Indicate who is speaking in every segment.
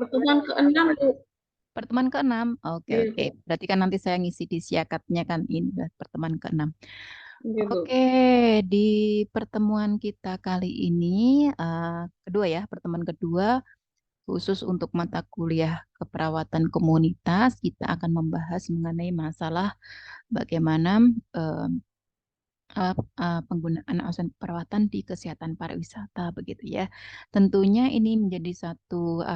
Speaker 1: Pertemuan ke-6, Bu.
Speaker 2: Pertemuan ke-6. Oke,
Speaker 1: Iya,
Speaker 2: oke. Berarti kan nanti saya ngisi di siakatnya kan ini udah pertemuan ke-6.
Speaker 1: iya, Bu.
Speaker 2: Oke, di pertemuan kita kali ini kedua ya, pertemuan kedua khusus untuk mata kuliah keperawatan komunitas, kita akan membahas mengenai masalah bagaimana eh, penggunaan asuhan perawatan di kesehatan pariwisata begitu ya. Tentunya ini menjadi satu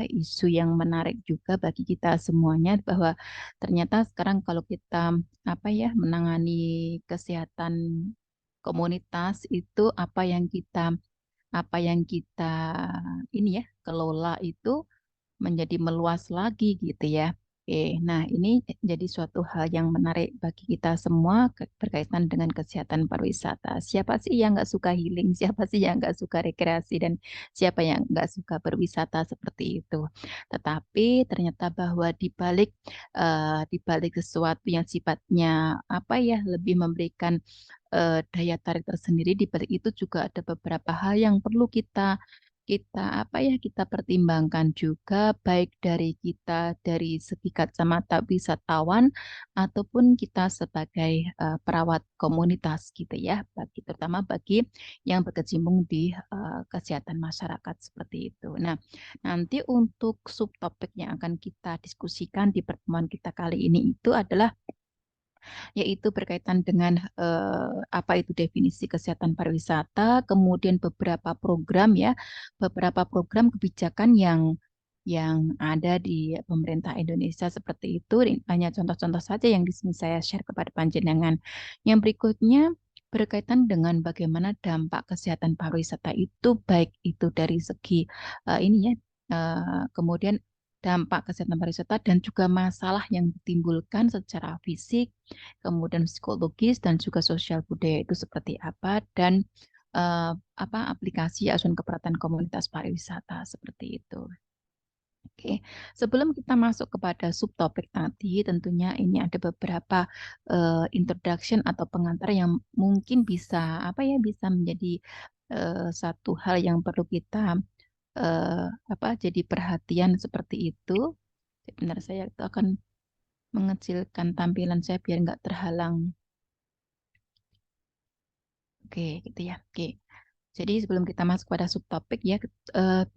Speaker 2: isu yang menarik juga bagi kita semuanya bahwa ternyata sekarang kalau kita menangani kesehatan komunitas itu apa yang kita ini ya kelola itu menjadi meluas lagi gitu ya. Oke, nah ini jadi suatu hal yang menarik bagi kita semua berkaitan dengan kesehatan pariwisata. Siapa sih yang nggak suka healing? Siapa sih yang nggak suka rekreasi? Dan siapa yang nggak suka berwisata seperti itu? Tetapi ternyata bahwa di balik sesuatu yang sifatnya lebih memberikan daya tarik tersendiri, di balik itu juga ada beberapa hal yang perlu kita kita kita pertimbangkan juga baik dari segi kacamata wisatawan ataupun kita sebagai perawat komunitas gitu ya terutama bagi yang berkecimpung di kesehatan masyarakat seperti itu. Nah, nanti untuk subtopik yang akan kita diskusikan di pertemuan kita kali ini itu adalah yaitu berkaitan dengan apa itu definisi kesehatan pariwisata, kemudian beberapa program kebijakan yang ada di pemerintah Indonesia seperti itu. Ini hanya contoh-contoh saja yang di sini saya share kepada panjenengan. Yang berikutnya berkaitan dengan bagaimana dampak kesehatan pariwisata itu baik itu dari segi kemudian dampak kesehatan pariwisata dan juga masalah yang ditimbulkan secara fisik, kemudian psikologis dan juga sosial budaya itu seperti apa dan aplikasi asuhan keperawatan komunitas pariwisata seperti itu. Oke, sebelum kita masuk kepada subtopik tadi, tentunya ini ada beberapa introduction atau pengantar yang mungkin bisa menjadi satu hal yang perlu kita jadi perhatian seperti itu. Sebentar saya itu akan mengecilkan tampilan saya biar nggak terhalang. Oke, gitu ya. Oke. Jadi sebelum kita masuk pada subtopik ya,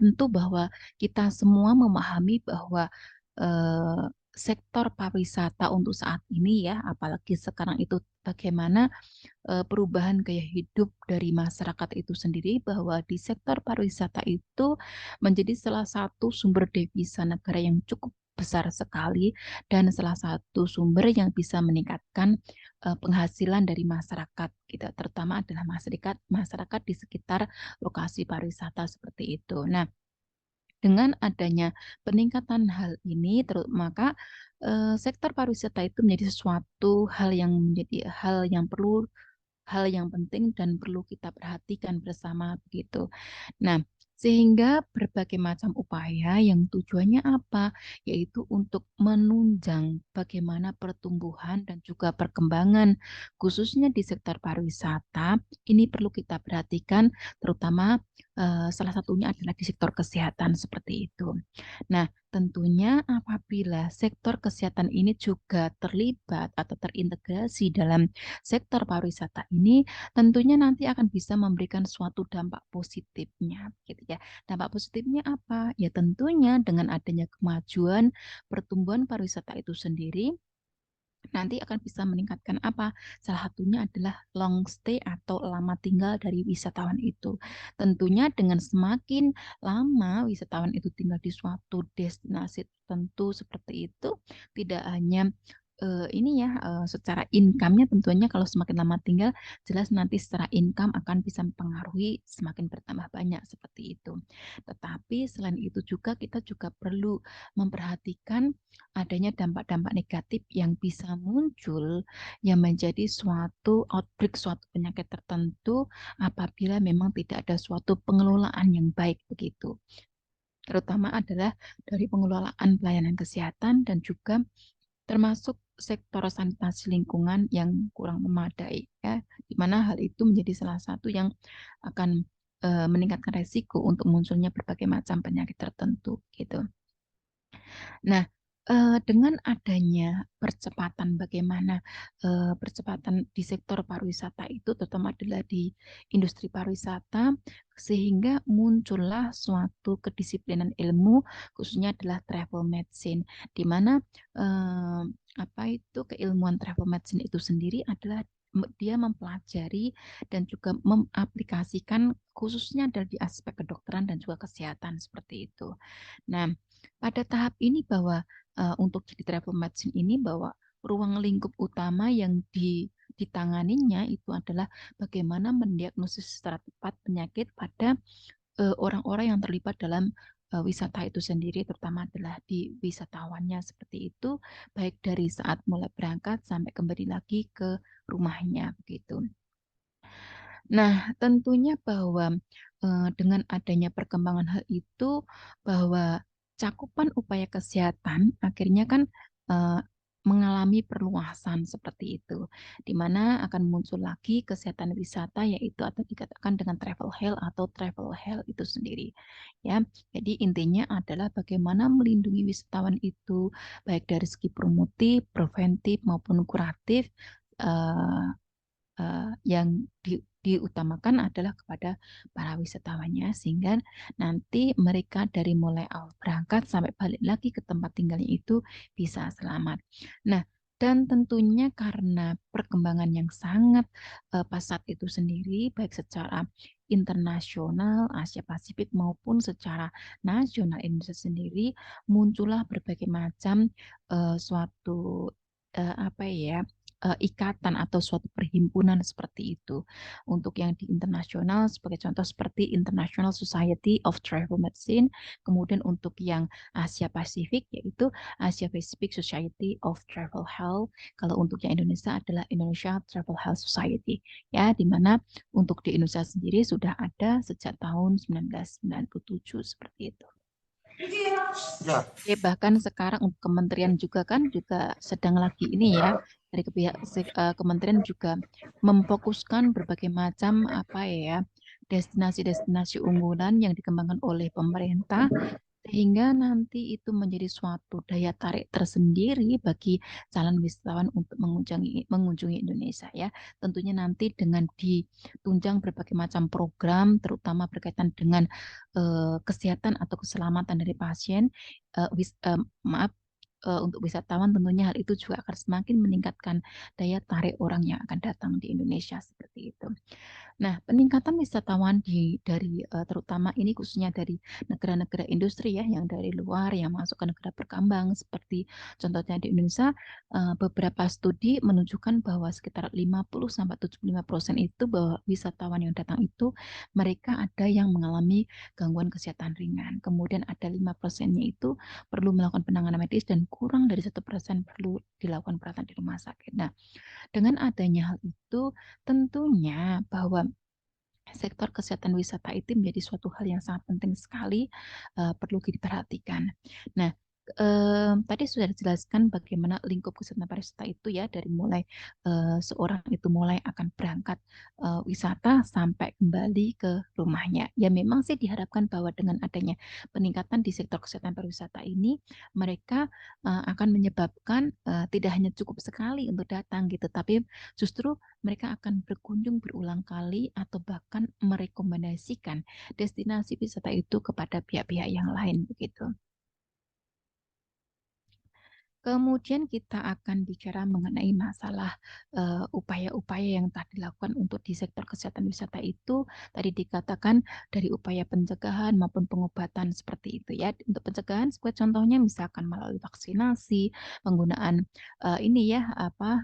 Speaker 2: tentu bahwa kita semua memahami bahwa eh, sektor pariwisata untuk saat ini ya, apalagi sekarang itu bagaimana perubahan gaya hidup dari masyarakat itu sendiri, bahwa di sektor pariwisata itu menjadi salah satu sumber devisa negara yang cukup besar sekali dan salah satu sumber yang bisa meningkatkan penghasilan dari masyarakat gitu, terutama adalah masyarakat di sekitar lokasi pariwisata seperti itu. Nah, dengan adanya peningkatan hal ini, maka sektor pariwisata itu menjadi sesuatu hal yang penting dan perlu kita perhatikan bersama begitu. Nah, sehingga berbagai macam upaya yang tujuannya apa? Yaitu untuk menunjang bagaimana pertumbuhan dan juga perkembangan khususnya di sektor pariwisata. Ini perlu kita perhatikan terutama salah satunya adalah di sektor kesehatan seperti itu. Nah, tentunya apabila sektor kesehatan ini juga terlibat atau terintegrasi dalam sektor pariwisata ini, tentunya nanti akan bisa memberikan suatu dampak positifnya, gitu ya. Dampak positifnya apa? Ya tentunya dengan adanya kemajuan pertumbuhan pariwisata itu sendiri, nanti akan bisa meningkatkan apa? Salah satunya adalah long stay atau lama tinggal dari wisatawan itu. Tentunya dengan semakin lama wisatawan itu tinggal di suatu destinasi tertentu seperti itu, tidak hanya secara income-nya tentunya kalau semakin lama tinggal, jelas nanti secara income akan bisa mempengaruhi semakin bertambah banyak seperti itu. Tetapi selain itu juga kita juga perlu memperhatikan adanya dampak-dampak negatif yang bisa muncul yang menjadi suatu outbreak, suatu penyakit tertentu apabila memang tidak ada suatu pengelolaan yang baik begitu. Terutama adalah dari pengelolaan pelayanan kesehatan dan juga termasuk sektor sanitasi lingkungan yang kurang memadai ya, di mana hal itu menjadi salah satu yang akan meningkatkan resiko untuk munculnya berbagai macam penyakit tertentu gitu. Nah, dengan adanya percepatan bagaimana percepatan di sektor pariwisata itu terutama adalah di industri pariwisata sehingga muncullah suatu kedisiplinan ilmu khususnya adalah travel medicine di mana eh, apa itu keilmuan travel medicine itu sendiri adalah dia mempelajari dan juga mengaplikasikan khususnya dari aspek kedokteran dan juga kesehatan seperti itu. Nah, pada tahap ini bahwa untuk jadi travel medicine ini bahwa ruang lingkup utama yang ditanganinya itu adalah bagaimana mendiagnosis secara tepat penyakit pada orang-orang yang terlibat dalam wisata itu sendiri, terutama adalah di wisatawannya seperti itu, baik dari saat mulai berangkat sampai kembali lagi ke rumahnya begitu. Nah, tentunya bahwa dengan adanya perkembangan hal itu, bahwa cakupan upaya kesehatan akhirnya kan eh, mengalami perluasan seperti itu, di mana akan muncul lagi kesehatan wisata yaitu atau dikatakan dengan travel health atau travel health itu sendiri. Ya, jadi intinya adalah bagaimana melindungi wisatawan itu baik dari segi promotif, preventif maupun kuratif. eh, yang diutamakan adalah kepada para wisatawannya sehingga nanti mereka dari mulai awal berangkat sampai balik lagi ke tempat tinggalnya itu bisa selamat. Nah, dan tentunya karena perkembangan yang sangat pesat itu sendiri baik secara internasional Asia Pasifik maupun secara nasional Indonesia sendiri muncullah berbagai macam suatu apa ya ikatan atau suatu perhimpunan seperti itu. Untuk yang di internasional sebagai contoh seperti International Society of Travel Medicine, kemudian untuk yang Asia Pasifik yaitu Asia Pacific Society of Travel Health. Kalau untuk yang Indonesia adalah Indonesia Travel Health Society. Ya, di mana untuk di Indonesia sendiri sudah ada sejak tahun 1997 seperti itu.
Speaker 3: Ya,
Speaker 2: Oke, bahkan sekarang untuk kementerian juga kan juga sedang lagi ini ya dari pihak kementerian juga memfokuskan berbagai macam apa ya destinasi-destinasi unggulan yang dikembangkan oleh pemerintah sehingga nanti itu menjadi suatu daya tarik tersendiri bagi calon wisatawan untuk mengunjungi Indonesia ya. Tentunya nanti dengan ditunjang berbagai macam program, terutama berkaitan dengan kesehatan atau keselamatan dari pasien. Maaf, untuk wisatawan tentunya hal itu juga akan semakin meningkatkan daya tarik orang yang akan datang di Indonesia seperti itu. Nah, peningkatan wisatawan dari terutama ini khususnya dari negara-negara industri ya, yang dari luar yang masuk ke negara berkembang seperti contohnya di Indonesia, beberapa studi menunjukkan bahwa sekitar 50-75% itu bahwa wisatawan yang datang itu mereka ada yang mengalami gangguan kesehatan ringan. Kemudian ada 5%-nya itu perlu melakukan penanganan medis dan kurang dari 1% perlu dilakukan perawatan di rumah sakit. Nah, dengan adanya hal itu tentunya bahwa sektor kesehatan wisata itu menjadi suatu hal yang sangat penting sekali perlu diperhatikan. Nah, tadi sudah dijelaskan bagaimana lingkup kesehatan pariwisata itu ya dari mulai seorang itu mulai akan berangkat wisata sampai kembali ke rumahnya. Ya memang sih diharapkan bahwa dengan adanya peningkatan di sektor kesehatan pariwisata ini mereka akan menyebabkan tidak hanya cukup sekali untuk datang gitu, tapi justru mereka akan berkunjung berulang kali atau bahkan merekomendasikan destinasi wisata itu kepada pihak-pihak yang lain begitu. Kemudian kita akan bicara mengenai masalah upaya-upaya yang telah dilakukan untuk di sektor kesehatan wisata itu tadi dikatakan dari upaya pencegahan maupun pengobatan seperti itu ya. Untuk pencegahan sebagai contohnya misalkan melalui vaksinasi, penggunaan ini ya apa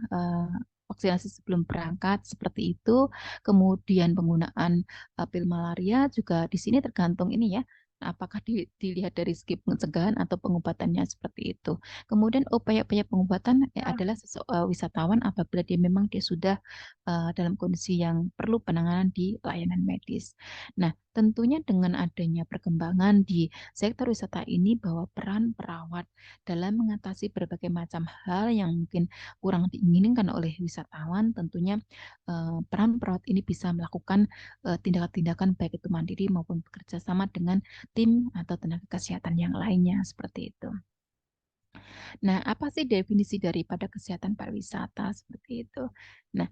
Speaker 2: vaksinasi sebelum berangkat seperti itu, kemudian penggunaan pil malaria juga di sini tergantung ini ya. Apakah dilihat dari segi pencegahan atau pengobatannya seperti itu. Kemudian upaya-upaya pengobatan adalah wisatawan apabila dia sudah dalam kondisi yang perlu penanganan di layanan medis. Nah, tentunya dengan adanya perkembangan di sektor wisata ini bahwa peran perawat dalam mengatasi berbagai macam hal yang mungkin kurang diinginkan oleh wisatawan, tentunya peran perawat ini bisa melakukan tindakan-tindakan baik itu mandiri maupun bekerja sama dengan tim atau tenaga kesehatan yang lainnya seperti itu. Nah, apa sih definisi daripada kesehatan pariwisata seperti itu? Nah,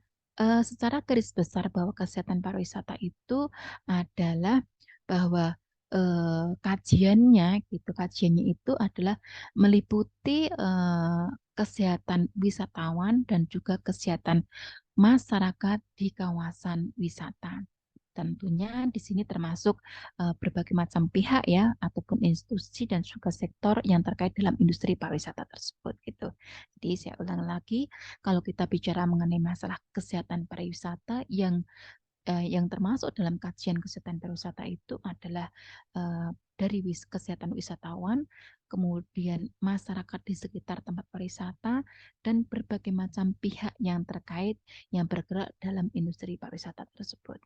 Speaker 2: secara garis besar bahwa kesehatan pariwisata itu adalah bahwa kajiannya itu adalah meliputi kesehatan wisatawan dan juga kesehatan masyarakat di kawasan wisata. Tentunya di sini termasuk berbagai macam pihak ya ataupun institusi dan juga sektor yang terkait dalam industri pariwisata tersebut gitu. Jadi saya ulang lagi, kalau kita bicara mengenai masalah kesehatan pariwisata yang termasuk dalam kajian kesehatan pariwisata itu adalah dari kesehatan wisatawan, kemudian masyarakat di sekitar tempat pariwisata, dan berbagai macam pihak yang terkait yang bergerak dalam industri pariwisata tersebut.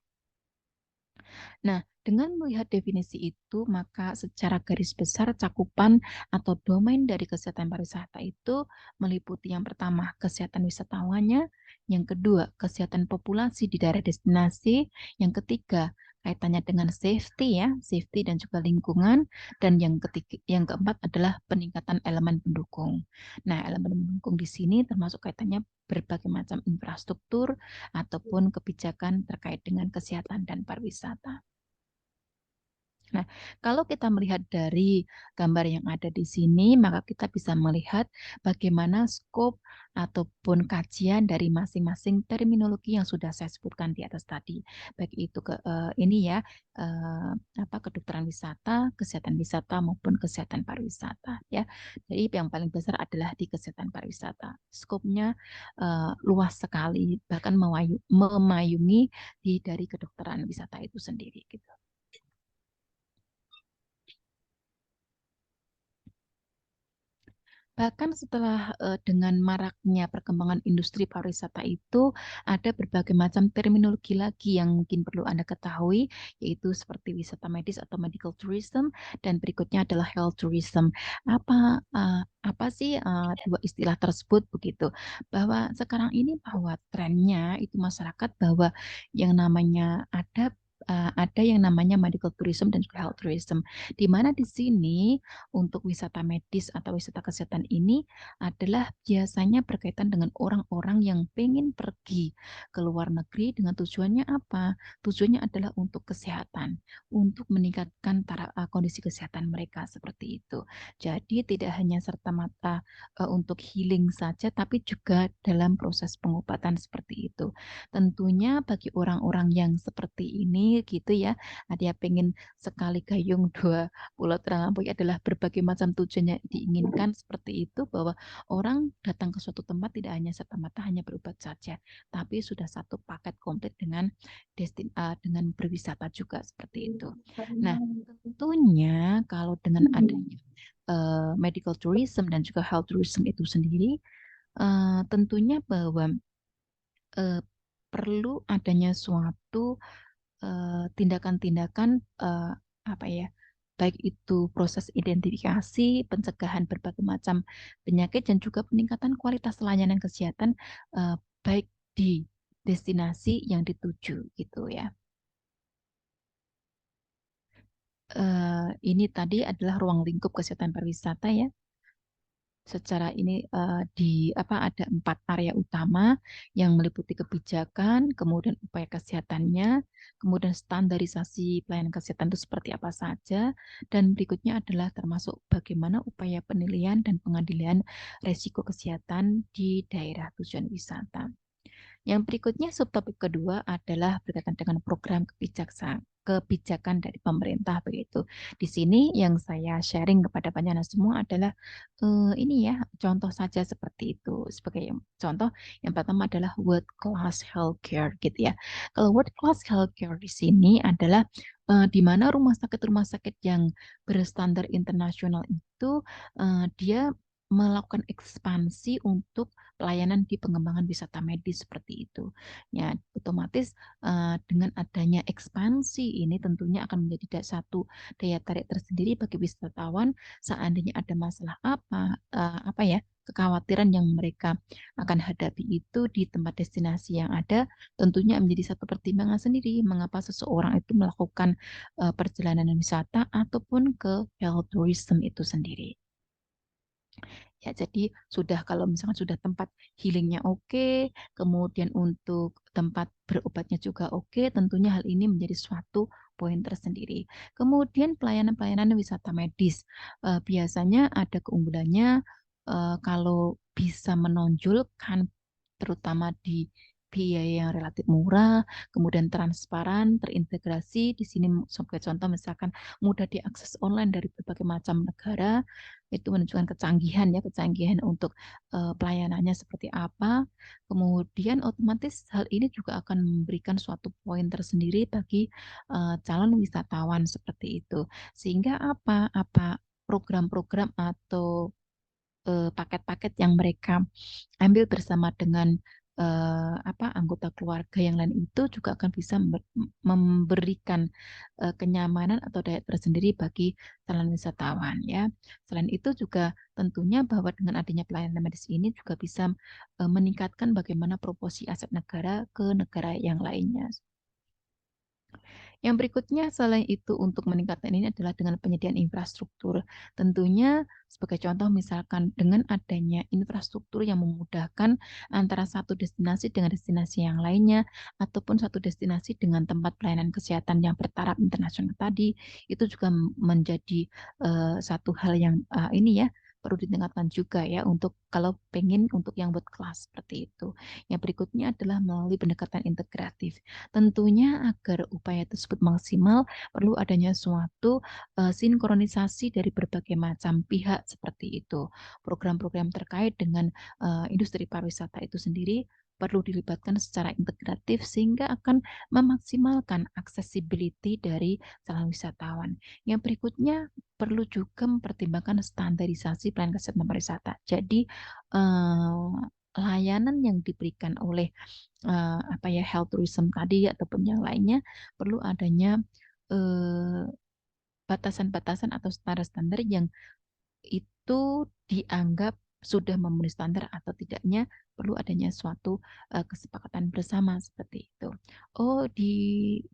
Speaker 2: Nah, dengan melihat definisi itu, maka secara garis besar cakupan atau domain dari kesehatan pariwisata itu meliputi yang pertama kesehatan wisatawannya, yang kedua kesehatan populasi di daerah destinasi, yang ketiga kaitannya dengan safety ya, safety dan juga lingkungan, dan yang keempat adalah peningkatan elemen pendukung. Nah, elemen pendukung di sini termasuk kaitannya berbagai macam infrastruktur ataupun kebijakan terkait dengan kesehatan dan pariwisata. Nah, kalau kita melihat dari gambar yang ada di sini, maka kita bisa melihat bagaimana skop ataupun kajian dari masing-masing terminologi yang sudah saya sebutkan di atas tadi. Baik itu ini ya, kedokteran wisata, kesehatan wisata maupun kesehatan pariwisata ya. Jadi yang paling besar adalah di kesehatan pariwisata. Skopnya luas sekali, bahkan memayungi dari kedokteran wisata itu sendiri gitu. Bahkan setelah dengan maraknya perkembangan industri pariwisata itu ada berbagai macam terminologi lagi yang mungkin perlu Anda ketahui, yaitu seperti wisata medis atau medical tourism, dan berikutnya adalah health tourism. Apa sih dua istilah tersebut begitu? Bahwa sekarang ini bahwa trennya itu masyarakat bahwa yang namanya ada yang namanya medical tourism dan juga health tourism, di mana di sini untuk wisata medis atau wisata kesehatan ini adalah biasanya berkaitan dengan orang-orang yang pengen pergi ke luar negeri dengan tujuannya apa? Tujuannya adalah untuk kesehatan, untuk meningkatkan kondisi kesehatan mereka seperti itu. Jadi tidak hanya serta-merta untuk healing saja, tapi juga dalam proses pengobatan seperti itu. Tentunya bagi orang-orang yang seperti ini gitu ya, ada yang pengen sekali gayung dua Pulau Terang adalah berbagai macam tujuan yang diinginkan seperti itu, bahwa orang datang ke suatu tempat tidak hanya serta-merta hanya berobat saja, tapi sudah satu paket komplit dengan dengan berwisata juga seperti itu. Nah, tentunya kalau dengan adanya medical tourism dan juga health tourism itu sendiri, tentunya bahwa perlu adanya suatu tindakan-tindakan apa ya, baik itu proses identifikasi, pencegahan berbagai macam penyakit dan juga peningkatan kualitas layanan kesehatan baik di destinasi yang dituju gitu ya. Ini tadi adalah ruang lingkup kesehatan pariwisata ya. Secara ini ada 4 area utama yang meliputi kebijakan, kemudian upaya kesehatannya, kemudian standarisasi pelayanan kesehatan itu seperti apa saja, dan berikutnya adalah termasuk bagaimana upaya penilaian dan pengendalian resiko kesehatan di daerah tujuan wisata. Yang berikutnya subtopik kedua adalah berkaitan dengan program kebijakan dari pemerintah begitu. Di sini yang saya sharing kepada Panjana semua adalah ini ya, contoh saja seperti itu. Sebagai contoh, yang pertama adalah world class healthcare gitu ya. Kalau world class healthcare di sini adalah di mana rumah sakit yang berstandar internasional itu dia melakukan ekspansi untuk pelayanan di pengembangan wisata medis seperti itu. Ya, otomatis dengan adanya ekspansi ini tentunya akan menjadi satu daya tarik tersendiri bagi wisatawan seandainya ada masalah apa ya, kekhawatiran yang mereka akan hadapi itu di tempat destinasi yang ada, tentunya menjadi satu pertimbangan sendiri mengapa seseorang itu melakukan perjalanan wisata ataupun ke health tourism itu sendiri. Ya, jadi sudah kalau misalkan sudah tempat healingnya oke, kemudian untuk tempat berobatnya juga oke, tentunya hal ini menjadi suatu poin tersendiri. Kemudian pelayanan-pelayanan wisata medis, biasanya ada keunggulannya kalau bisa menonjolkan terutama di biaya yang relatif murah, kemudian transparan, terintegrasi. Di sini sebagai contoh misalkan mudah diakses online dari berbagai macam negara, itu menunjukkan kecanggihan untuk pelayanannya seperti apa. Kemudian otomatis hal ini juga akan memberikan suatu poin tersendiri bagi calon wisatawan seperti itu. Sehingga apa program-program atau paket-paket yang mereka ambil bersama dengan anggota keluarga yang lain itu juga akan bisa memberikan kenyamanan atau daya tersendiri bagi calon wisatawan ya. Selain itu juga tentunya bahwa dengan adanya pelayanan medis ini juga bisa meningkatkan bagaimana proporsi aset negara ke negara yang lainnya. Yang berikutnya selain itu untuk meningkatkan ini adalah dengan penyediaan infrastruktur. Tentunya sebagai contoh misalkan dengan adanya infrastruktur yang memudahkan antara satu destinasi dengan destinasi yang lainnya ataupun satu destinasi dengan tempat pelayanan kesehatan yang bertaraf internasional tadi, itu juga menjadi satu hal yang ini ya perlu ditingkatkan juga ya untuk kalau pengen untuk yang world class seperti itu. Yang berikutnya adalah melalui pendekatan integratif. Tentunya agar upaya tersebut maksimal perlu adanya suatu sinkronisasi dari berbagai macam pihak seperti itu. Program-program terkait dengan industri pariwisata itu sendiri perlu dilibatkan secara integratif sehingga akan memaksimalkan accessibility dari calon wisatawan. Yang berikutnya perlu juga mempertimbangkan standarisasi pelayanan kesehatan pariwisata. Jadi layanan yang diberikan oleh health tourism tadi ataupun yang lainnya perlu adanya batasan-batasan atau standar-standar yang itu dianggap sudah memenuhi standar atau tidaknya perlu adanya suatu kesepakatan bersama seperti itu. Oh, di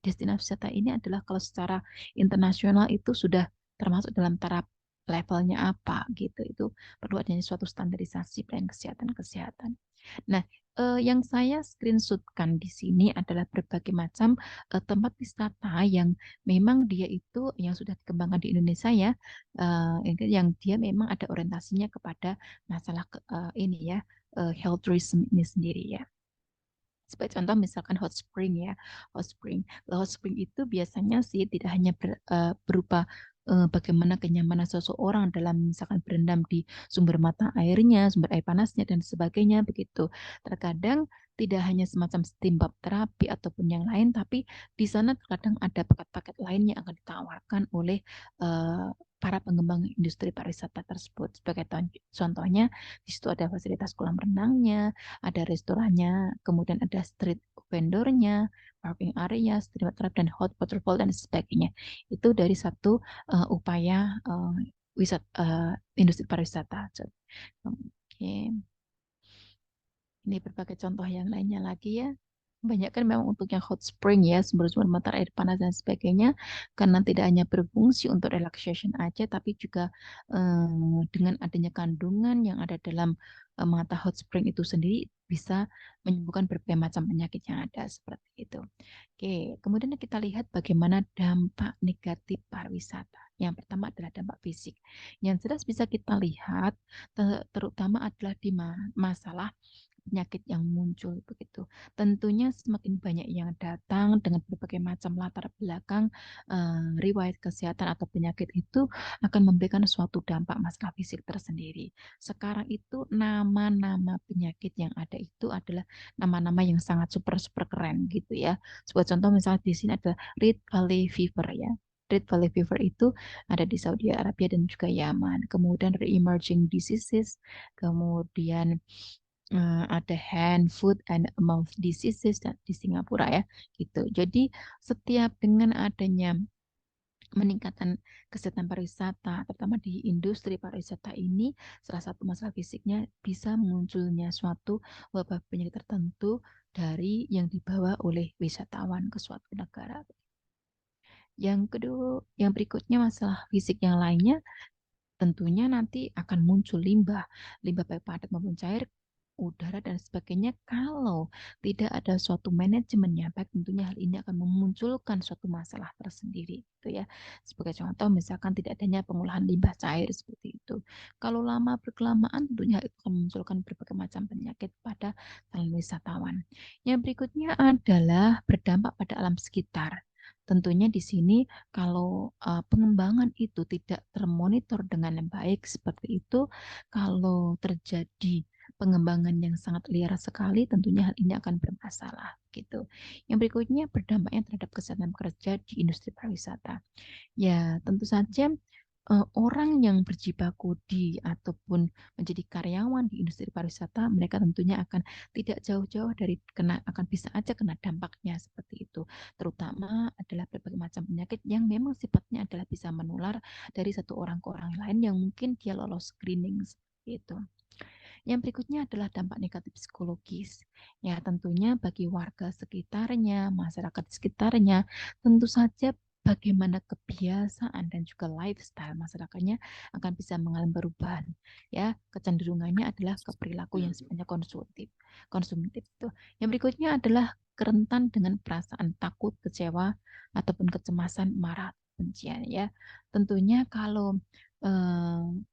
Speaker 2: destinasi wisata ini adalah kalau secara internasional itu sudah termasuk dalam taraf levelnya apa gitu. Itu perlu adanya suatu standarisasi pelayanan kesehatan. Nah, yang saya screenshotkan di sini adalah berbagai macam tempat wisata yang memang dia itu yang sudah dikembangkan di Indonesia ya, yang dia memang ada orientasinya kepada masalah ini ya, health tourism ini sendiri ya. Sebagai contoh misalkan hot spring ya, hot spring. Hot spring itu biasanya sih tidak hanya berupa bagaimana kenyamanan seseorang dalam misalkan berendam di sumber mata airnya, sumber air panasnya dan sebagainya begitu. Terkadang tidak hanya semacam steam bath terapi ataupun yang lain, tapi di sana terkadang ada paket-paket lain yang akan ditawarkan oleh para pengembang industri pariwisata tersebut. Sebagai contohnya, di situ ada fasilitas kolam renangnya, ada restorannya, kemudian ada street vendornya, parking area, street trap dan hot waterfall dan sebagainya. Itu dari satu upaya industri pariwisata. Oke. Ini berbagai contoh yang lainnya lagi ya. Banyak kan memang untuk yang hot spring ya, sumber-sumber mata air panas dan sebagainya, karena tidak hanya berfungsi untuk relaxation aja, tapi juga dengan adanya kandungan yang ada dalam mata hot spring itu sendiri bisa menyembuhkan berbagai macam penyakit yang ada seperti itu. Oke, kemudian kita lihat bagaimana dampak negatif pariwisata. Yang pertama adalah dampak fisik. Yang jelas bisa kita lihat, terutama adalah di masalah penyakit yang muncul begitu. Tentunya semakin banyak yang datang dengan berbagai macam latar belakang riwayat kesehatan atau penyakit itu akan memberikan suatu dampak masalah fisik tersendiri. Sekarang itu nama-nama penyakit yang ada itu adalah nama-nama yang sangat super super keren gitu ya. Sebuah contoh misalnya di sini ada Rift Valley Fever ya. Rift Valley fever itu ada di Saudi Arabia dan juga Yaman. Kemudian re-emerging diseases, kemudian ada hand, foot, and mouth diseases di Singapura ya, gitu. Jadi setiap dengan adanya meningkatkan kesehatan pariwisata, terutama di industri pariwisata ini, salah satu masalah fisiknya bisa munculnya suatu wabah penyakit tertentu dari yang dibawa oleh wisatawan ke suatu negara. Yang kedua, yang berikutnya masalah fisik yang lainnya, tentunya nanti akan muncul limbah baik padat maupun cair, udara dan sebagainya. Kalau tidak ada suatu manajemennya baik, tentunya hal ini akan memunculkan suatu masalah tersendiri, gitu ya. Sebagai contoh, misalkan tidak adanya pengolahan limbah cair seperti itu. Kalau lama berkelamaan, tentunya itu akan memunculkan berbagai macam penyakit pada calon wisatawan. Yang berikutnya adalah berdampak pada alam sekitar. Tentunya di sini kalau pengembangan itu tidak termonitor dengan baik seperti itu, kalau terjadi pengembangan yang sangat liar sekali, tentunya hal ini akan bermasalah gitu. Yang berikutnya berdampaknya terhadap kesehatan pekerja di industri pariwisata. Ya, tentu saja orang yang berjibaku di ataupun menjadi karyawan di industri pariwisata, mereka tentunya akan tidak jauh-jauh dari akan bisa aja kena dampaknya seperti itu. Terutama adalah berbagai macam penyakit yang memang sifatnya adalah bisa menular dari satu orang ke orang lain yang mungkin dia lolos screening seperti itu. Yang berikutnya adalah dampak negatif psikologis. Ya, tentunya bagi warga sekitarnya, masyarakat sekitarnya, tentu saja bagaimana kebiasaan dan juga lifestyle masyarakatnya akan bisa mengalami perubahan. Ya, kecenderungannya adalah ke perilaku yang sifatnya konsumtif itu. Yang berikutnya adalah rentan dengan perasaan takut, kecewa, ataupun kecemasan, marah, kebencian. Ya, tentunya kalau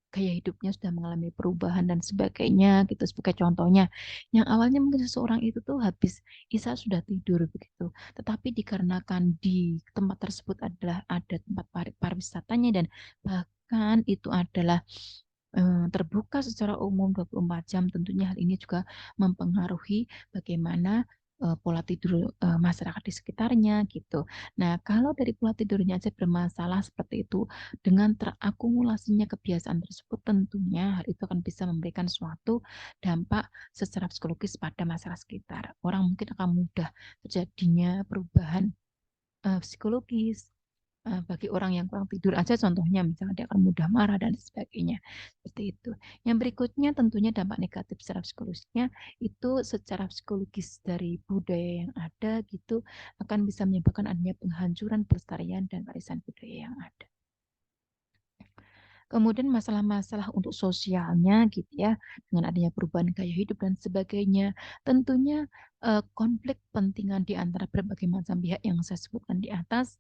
Speaker 2: gaya hidupnya sudah mengalami perubahan dan sebagainya gitu, sebagai contohnya yang awalnya mungkin seseorang itu tuh habis isya sudah tidur begitu, tetapi dikarenakan di tempat tersebut adalah ada tempat pariwisatanya dan bahkan itu adalah terbuka secara umum 24 jam, tentunya hal ini juga mempengaruhi bagaimana pola tidur masyarakat di sekitarnya gitu. Nah, kalau dari pola tidurnya aja bermasalah seperti itu, dengan terakumulasinya kebiasaan tersebut, tentunya hal itu akan bisa memberikan suatu dampak secara psikologis pada masyarakat sekitar. Orang mungkin akan mudah terjadinya perubahan psikologis. Bagi orang yang kurang tidur aja contohnya, misalnya dia akan mudah marah dan sebagainya. Seperti itu. Yang berikutnya tentunya dampak negatif secara psikologisnya itu secara psikologis dari budaya yang ada gitu akan bisa menyebabkan adanya penghancuran pelestarian dan warisan budaya yang ada. Kemudian masalah-masalah untuk sosialnya gitu ya, dengan adanya perubahan gaya hidup dan sebagainya. Tentunya konflik kepentingan di antara berbagai macam pihak yang saya sebutkan di atas,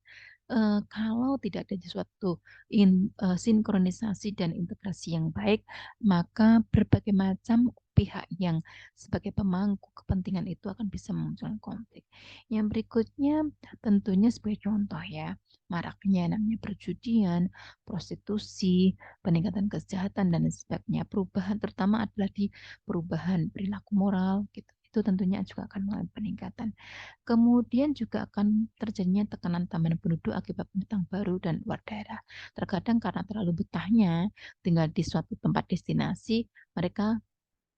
Speaker 2: kalau tidak ada suatu sinkronisasi dan integrasi yang baik, maka berbagai macam pihak yang sebagai pemangku kepentingan itu akan bisa memunculkan konflik. Yang berikutnya tentunya sebagai contoh ya, maraknya namanya perjudian, prostitusi, peningkatan kejahatan dan sebagainya. Perubahan terutama adalah di perubahan perilaku moral gitu. Itu tentunya juga akan mengalami peningkatan. Kemudian juga akan terjadinya tekanan tambahan penduduk akibat pendatang baru dan luar daerah. Terkadang karena terlalu betahnya tinggal di suatu tempat destinasi, mereka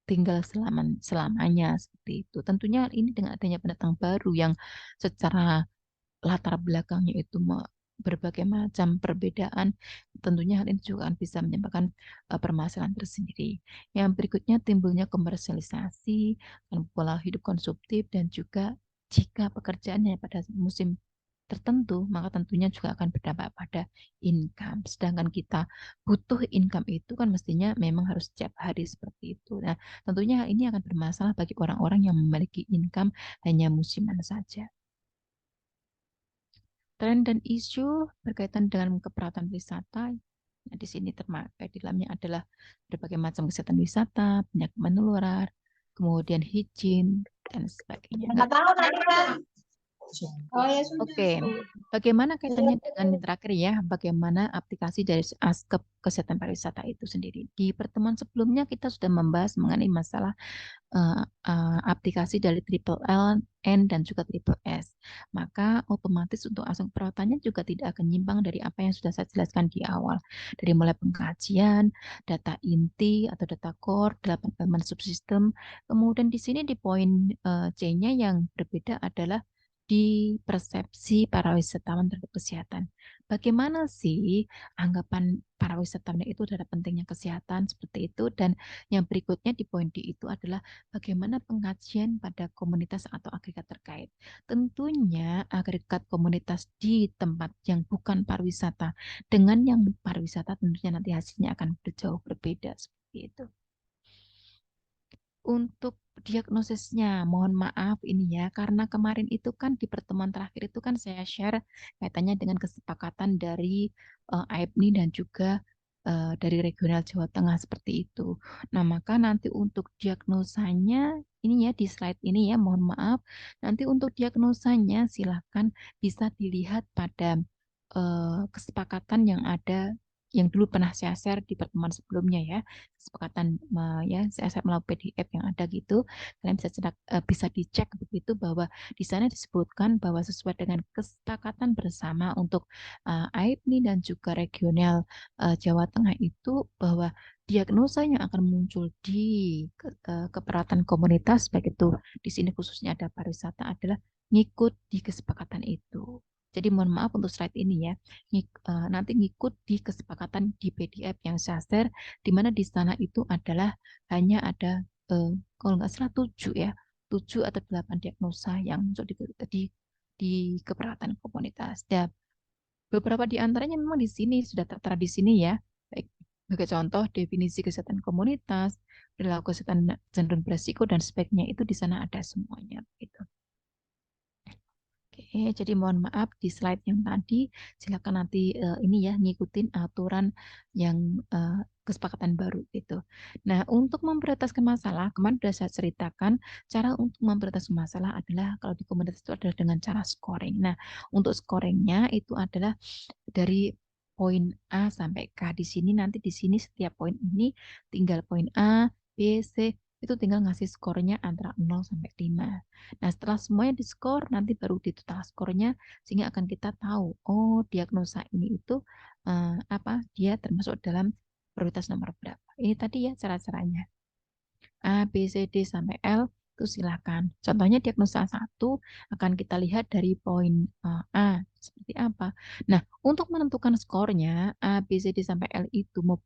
Speaker 2: tinggal selamanya seperti itu. Tentunya ini dengan adanya pendatang baru yang secara latar belakangnya itu berbagai macam perbedaan, tentunya hal ini juga akan bisa menyebabkan permasalahan tersendiri. Yang berikutnya timbulnya komersialisasi dan pola hidup konsumtif, dan juga jika pekerjaannya pada musim tertentu, maka tentunya juga akan berdampak pada income. Sedangkan kita butuh income itu kan mestinya memang harus setiap hari seperti itu. Nah, tentunya ini akan bermasalah bagi orang-orang yang memiliki income hanya musiman saja. Tren dan isu berkaitan dengan keperawatan wisata. Nah, di sini termakai di dalamnya adalah berbagai macam kesehatan wisata, penyakit menular, kemudian hijin, dan sebagainya.
Speaker 1: Oh ya sudah.
Speaker 2: Oke, bagaimana kaitannya dengan yang terakhir ya? Bagaimana aplikasi dari ASKEP kesehatan pariwisata itu sendiri? Di pertemuan sebelumnya kita sudah membahas mengenai masalah aplikasi dari Triple L, N, dan juga Triple S. Maka otomatis untuk aspek perawatannya juga tidak akan nyimpang dari apa yang sudah saya jelaskan di awal. Dari mulai pengkajian, data inti atau data core, 8 elemen subsistem. Kemudian di sini di poin C-nya yang berbeda adalah di persepsi para wisatawan terhadap kesehatan. Bagaimana sih anggapan para wisatawan itu terhadap pentingnya kesehatan seperti itu, dan yang berikutnya di poin D itu adalah bagaimana pengkajian pada komunitas atau agregat terkait. Tentunya agregat komunitas di tempat yang bukan pariwisata dengan yang pariwisata tentunya nanti hasilnya akan jauh berbeda seperti itu. Untuk diagnosisnya, mohon maaf ini ya, karena kemarin itu kan di pertemuan terakhir itu kan saya share kaitannya dengan kesepakatan dari AIPNI dan juga dari regional Jawa Tengah seperti itu. Nah, maka nanti untuk diagnosanya, ini ya di slide ini ya, mohon maaf. Nanti untuk diagnosanya silahkan bisa dilihat pada kesepakatan yang ada yang dulu pernah saya share di pertemuan sebelumnya ya, kesepakatan ya saya share melalui PDF yang ada gitu. Kalian bisa dicek begitu bahwa di sana disebutkan bahwa sesuai dengan kesepakatan bersama untuk AIPNI dan juga regional Jawa Tengah itu bahwa diagnosa yang akan muncul di keperawatan komunitas baik itu di sini khususnya ada pariwisata adalah ngikut di kesepakatan itu. Jadi mohon maaf untuk slide ini ya, nanti ngikut di kesepakatan di PDF yang saya share, di mana di sana itu adalah hanya ada kalau nggak salah 7 ya, 7 atau 8 diagnosa yang muncul di keperawatan komunitas. Dan beberapa di antaranya memang di sini sudah tertera di sini ya. Baik, sebagai contoh definisi kesehatan komunitas, perilaku kesehatan cenderung beresiko dan sebagainya itu di sana ada semuanya gitu. Oke, jadi mohon maaf di slide yang tadi, silakan nanti ini ya ngikutin aturan yang kesepakatan baru gitu. Nah, untuk memprioritaskan masalah, kemarin sudah saya ceritakan cara untuk memprioritaskan masalah adalah kalau di komunitas itu adalah dengan cara scoring. Nah, untuk scoringnya itu adalah dari poin A sampai K. Di sini nanti di sini setiap poin ini tinggal poin A, B, C itu tinggal ngasih skornya antara 0 sampai 5. Nah, setelah semuanya di-skor, nanti baru di total skornya, sehingga akan kita tahu, oh, diagnosa ini itu apa, dia termasuk dalam prioritas nomor berapa. Ini tadi ya cara-caranya. A, B, C, D, sampai L, itu silahkan. Contohnya diagnosa 1 akan kita lihat dari poin A, seperti apa. Nah, untuk menentukan skornya, A, B, C, D, sampai L itu mau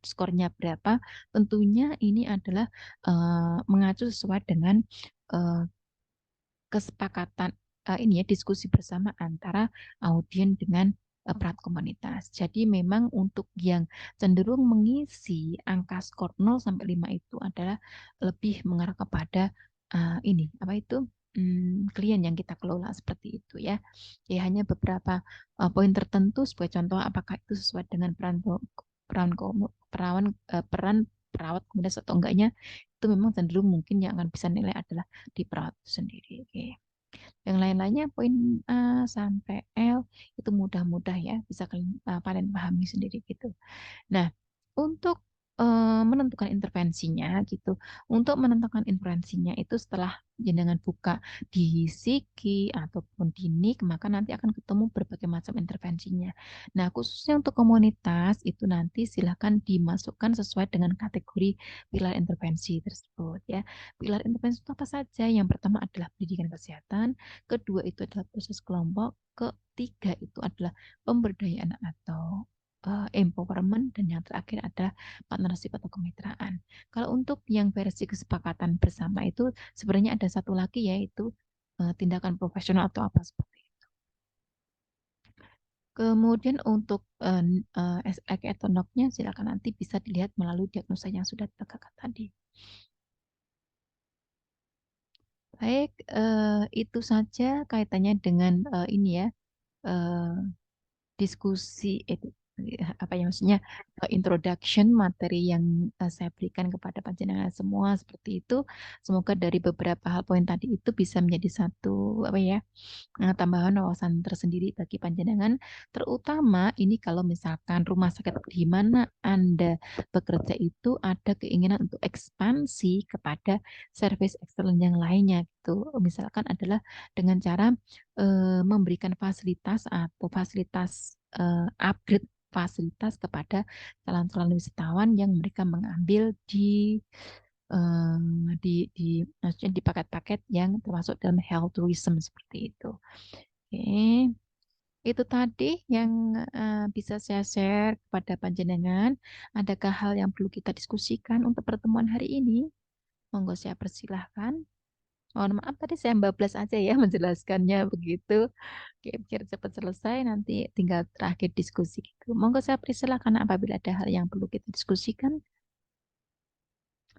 Speaker 2: skornya berapa, tentunya ini adalah mengacu sesuai dengan kesepakatan ini ya diskusi bersama antara audien dengan perat komunitas. Jadi memang untuk yang cenderung mengisi angka skor 0 sampai 5 itu adalah lebih mengarah kepada ini apa itu klien yang kita kelola seperti itu ya. Ya hanya beberapa poin tertentu sebagai contoh apakah itu sesuai dengan peran perawat komunitas atau enggaknya itu memang cenderung mungkin yang akan bisa nilai adalah di perawat itu sendiri. Oke. Yang lain-lainnya poin A sampai L itu mudah-mudah ya bisa kalian pahami sendiri gitu. Nah, untuk menentukan intervensinya gitu. Untuk menentukan intervensinya itu setelah jenengan buka di Siki ataupun di NIK, maka nanti akan ketemu berbagai macam intervensinya. Nah, khususnya untuk komunitas itu nanti silahkan dimasukkan sesuai dengan kategori pilar intervensi tersebut ya. Pilar intervensi itu apa saja? Yang pertama adalah pendidikan kesehatan, kedua itu adalah proses kelompok, ketiga itu adalah pemberdayaan atau empowerment, dan yang terakhir ada partnership atau kemitraan. Kalau untuk yang versi kesepakatan bersama itu sebenarnya ada satu lagi yaitu tindakan profesional atau apa seperti itu. Kemudian untuk SLK atau NOC-nya silakan nanti bisa dilihat melalui diagnosa yang sudah ditegakkan tadi. Baik, itu saja kaitannya dengan ini ya diskusi apa ya maksudnya introduction materi yang saya berikan kepada panjenengan semua seperti itu. Semoga dari beberapa hal poin tadi itu bisa menjadi satu apa ya tambahan wawasan tersendiri bagi panjenengan, terutama ini kalau misalkan rumah sakit di mana Anda bekerja itu ada keinginan untuk ekspansi kepada service excellence yang lainnya gitu. Misalkan adalah dengan cara memberikan fasilitas atau fasilitas upgrade fasilitas kepada calon-calon wisatawan yang mereka mengambil di maksudnya di paket-paket yang termasuk dalam health tourism seperti itu. Oke, itu tadi yang bisa saya share kepada panjenengan. Adakah hal yang perlu kita diskusikan untuk pertemuan hari ini? Monggo saya persilahkan. Mohon maaf tadi saya bablas aja ya menjelaskannya begitu. Oke, biar cepat selesai nanti tinggal terakhir diskusi gitu. Monggo saya persilahkan apabila ada hal yang perlu kita diskusikan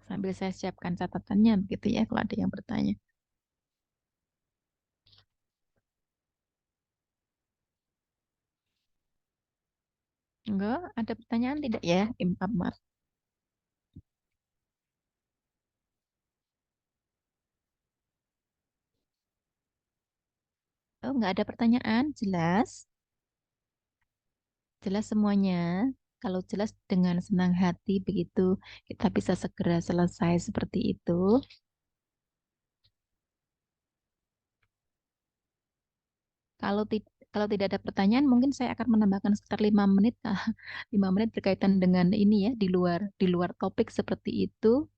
Speaker 2: sambil saya siapkan catatannya begitu ya kalau ada yang bertanya. Enggak, ada pertanyaan tidak ya, Im Ammar? Oh, enggak ada pertanyaan, jelas? Jelas semuanya. Kalau jelas dengan senang hati begitu, kita bisa segera selesai seperti itu. Kalau kalau tidak ada pertanyaan, mungkin saya akan menambahkan sekitar 5 menit, 5 menit berkaitan dengan ini ya, di luar topik seperti itu.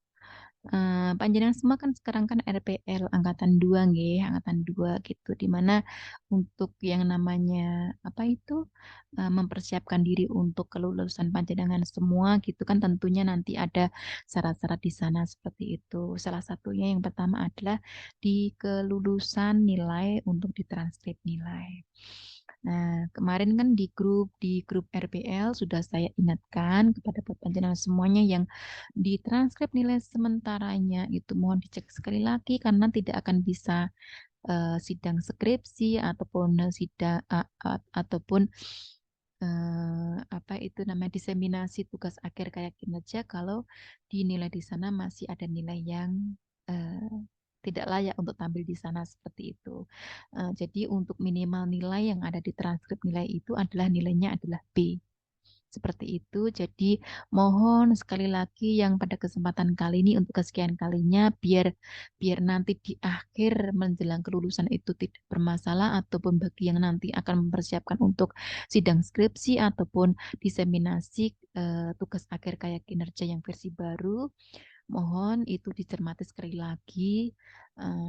Speaker 2: Panjenengan semua kan sekarang kan RPL angkatan 2 nggih, angkatan 2 gitu di mana untuk yang namanya apa itu mempersiapkan diri untuk kelulusan panjenengan semua gitu kan tentunya nanti ada syarat-syarat di sana seperti itu. Salah satunya yang pertama adalah di kelulusan nilai untuk ditranskrip nilai. Nah, kemarin kan di grup RPL sudah saya ingatkan kepada panjenengan semuanya yang di transkrip nilai sementaranya itu mohon dicek sekali lagi karena tidak akan bisa sidang skripsi ataupun sidang ataupun apa itu namanya diseminasi tugas akhir kayak kinerja kalau dinilai di sana masih ada nilai yang eh, tidak layak untuk tampil di sana seperti itu. Jadi untuk minimal nilai yang ada di transkrip nilai itu adalah nilainya adalah B. Seperti itu. Jadi mohon sekali lagi yang pada kesempatan kali ini untuk kesekian kalinya biar biar nanti di akhir menjelang kelulusan itu tidak bermasalah ataupun bagi yang nanti akan mempersiapkan untuk sidang skripsi ataupun diseminasi tugas akhir kayak kinerja yang versi baru. Mohon itu dicermati sekali lagi,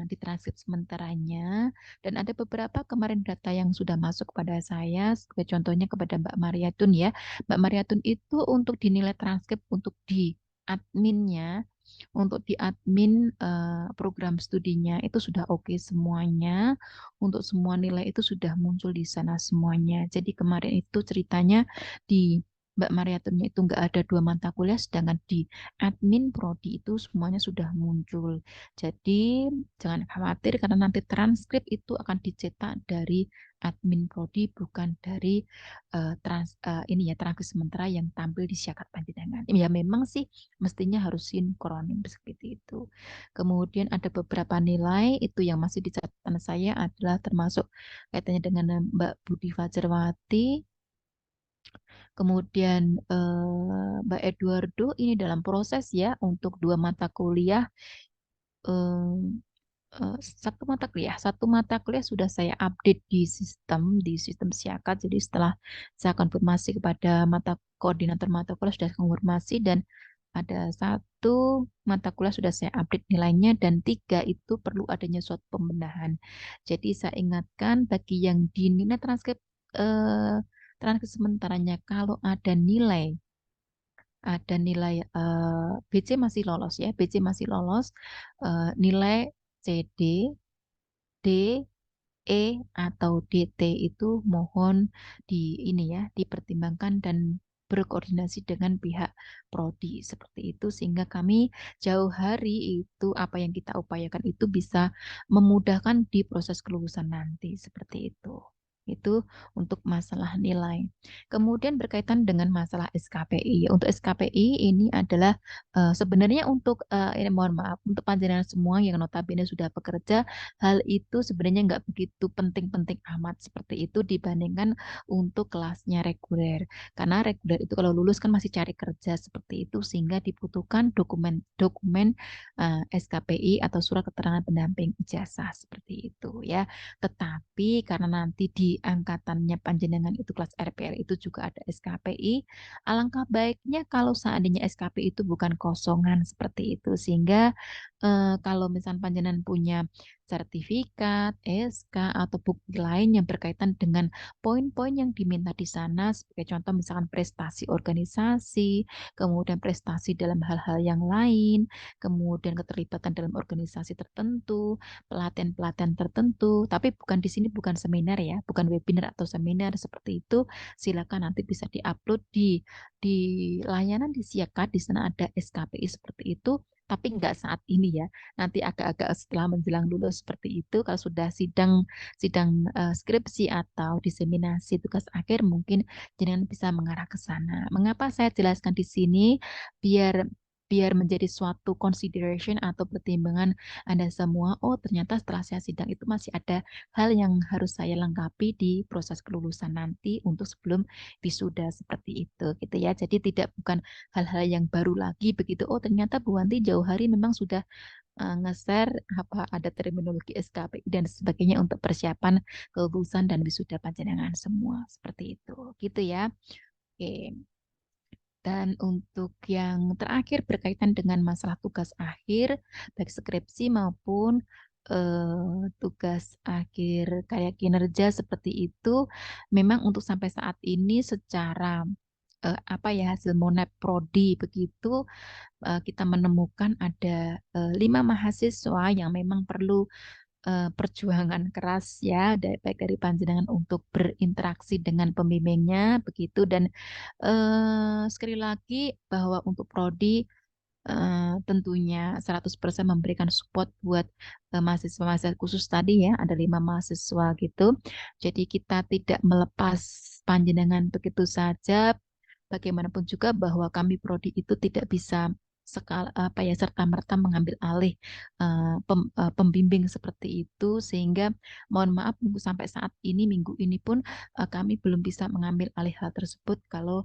Speaker 2: ditranskrip sementaranya. Dan ada beberapa kemarin data yang sudah masuk kepada saya, sebagai contohnya kepada Mbak Mariatun ya. Mbak Mariatun itu untuk dinilai transkrip untuk di adminnya, untuk di admin program studinya itu sudah oke semuanya. Untuk semua nilai itu sudah muncul di sana semuanya. Jadi kemarin itu ceritanya di Mbak Mariatunnya itu nggak ada 2 mata kuliah, sedangkan di admin prodi itu semuanya sudah muncul. Jadi jangan khawatir karena nanti transkrip itu akan dicetak dari admin prodi bukan dari ini ya transkrip sementara yang tampil di syakat panjenengan. Ya memang sih mestinya harus sinkronim seperti itu. Kemudian ada beberapa nilai itu yang masih di catatan saya adalah termasuk kaitannya dengan Mbak Budi Fajarwati. Kemudian Mbak Eduardo ini dalam proses ya untuk 2 mata kuliah. eh, satu mata kuliah sudah saya update di sistem Siakat. Jadi setelah saya konfirmasi kepada koordinator mata kuliah sudah konfirmasi dan ada 1 mata kuliah sudah saya update nilainya dan 3 itu perlu adanya suatu pembenahan. Jadi saya ingatkan bagi yang dinilai transkrip sementaranya kalau ada nilai BC masih lolos ya, BC masih lolos, nilai CD, D, E atau DT itu mohon di ini ya dipertimbangkan dan berkoordinasi dengan pihak prodi seperti itu sehingga kami jauh hari itu apa yang kita upayakan itu bisa memudahkan di proses kelulusan nanti seperti itu. Itu untuk masalah nilai. Kemudian berkaitan dengan masalah SKPI. Untuk SKPI ini adalah sebenarnya untuk ini mohon maaf untuk panjenengan semua yang notabene sudah bekerja, hal itu sebenarnya nggak begitu penting-penting amat seperti itu dibandingkan untuk kelasnya reguler. Karena reguler itu kalau lulus kan masih cari kerja seperti itu sehingga dibutuhkan dokumen SKPI atau surat keterangan pendamping ijazah seperti itu ya. Tetapi karena nanti di angkatannya panjenengan itu kelas RPR itu juga ada SKPI, alangkah baiknya kalau seandainya SKPI itu bukan kosongan seperti itu. Sehingga kalau misalnya panjenengan punya sertifikat, SK, atau bukti lain yang berkaitan dengan poin-poin yang diminta di sana, sebagai contoh misalkan prestasi organisasi, kemudian prestasi dalam hal-hal yang lain, kemudian keterlibatan dalam organisasi tertentu, pelatihan-pelatihan tertentu, tapi bukan di sini bukan seminar ya, bukan webinar atau seminar seperti itu. Silakan nanti bisa diupload di layanan di Siakat, di sana ada SKPI seperti itu, tapi nggak saat ini ya. Nanti agak-agak setelah menjelang lulus seperti itu, kalau sudah sidang sidang skripsi atau diseminasi tugas akhir, mungkin jenengan bisa mengarah ke sana. Mengapa saya jelaskan di sini? Biar biar menjadi suatu consideration atau pertimbangan Anda semua, oh ternyata setelah saya sidang itu masih ada hal yang harus saya lengkapi di proses kelulusan nanti untuk sebelum wisuda seperti itu gitu ya. Jadi bukan hal-hal yang baru lagi begitu. Oh ternyata Bu Wanti jauh hari memang sudah nge-share apa ada terminologi SKPI dan sebagainya untuk persiapan kelulusan dan wisuda panjenengan semua seperti itu. Gitu ya. Oke. Dan untuk yang terakhir berkaitan dengan masalah tugas akhir, baik skripsi maupun tugas akhir kayak kinerja seperti itu, memang untuk sampai saat ini secara apa ya hasil monep prodi begitu kita menemukan ada 5 mahasiswa yang memang perlu perjuangan keras ya, baik dari panjenengan untuk berinteraksi dengan pembimbingnya begitu dan sekali lagi bahwa untuk prodi tentunya 100% memberikan support buat mahasiswa-mahasiswa khusus tadi ya, ada 5 mahasiswa gitu. Jadi kita tidak melepas panjenengan begitu saja. Bagaimanapun juga bahwa kami prodi itu tidak bisa apa ya serta-merta mengambil alih pembimbing seperti itu sehingga mohon maaf nunggu sampai saat ini minggu ini pun kami belum bisa mengambil alih hal tersebut kalau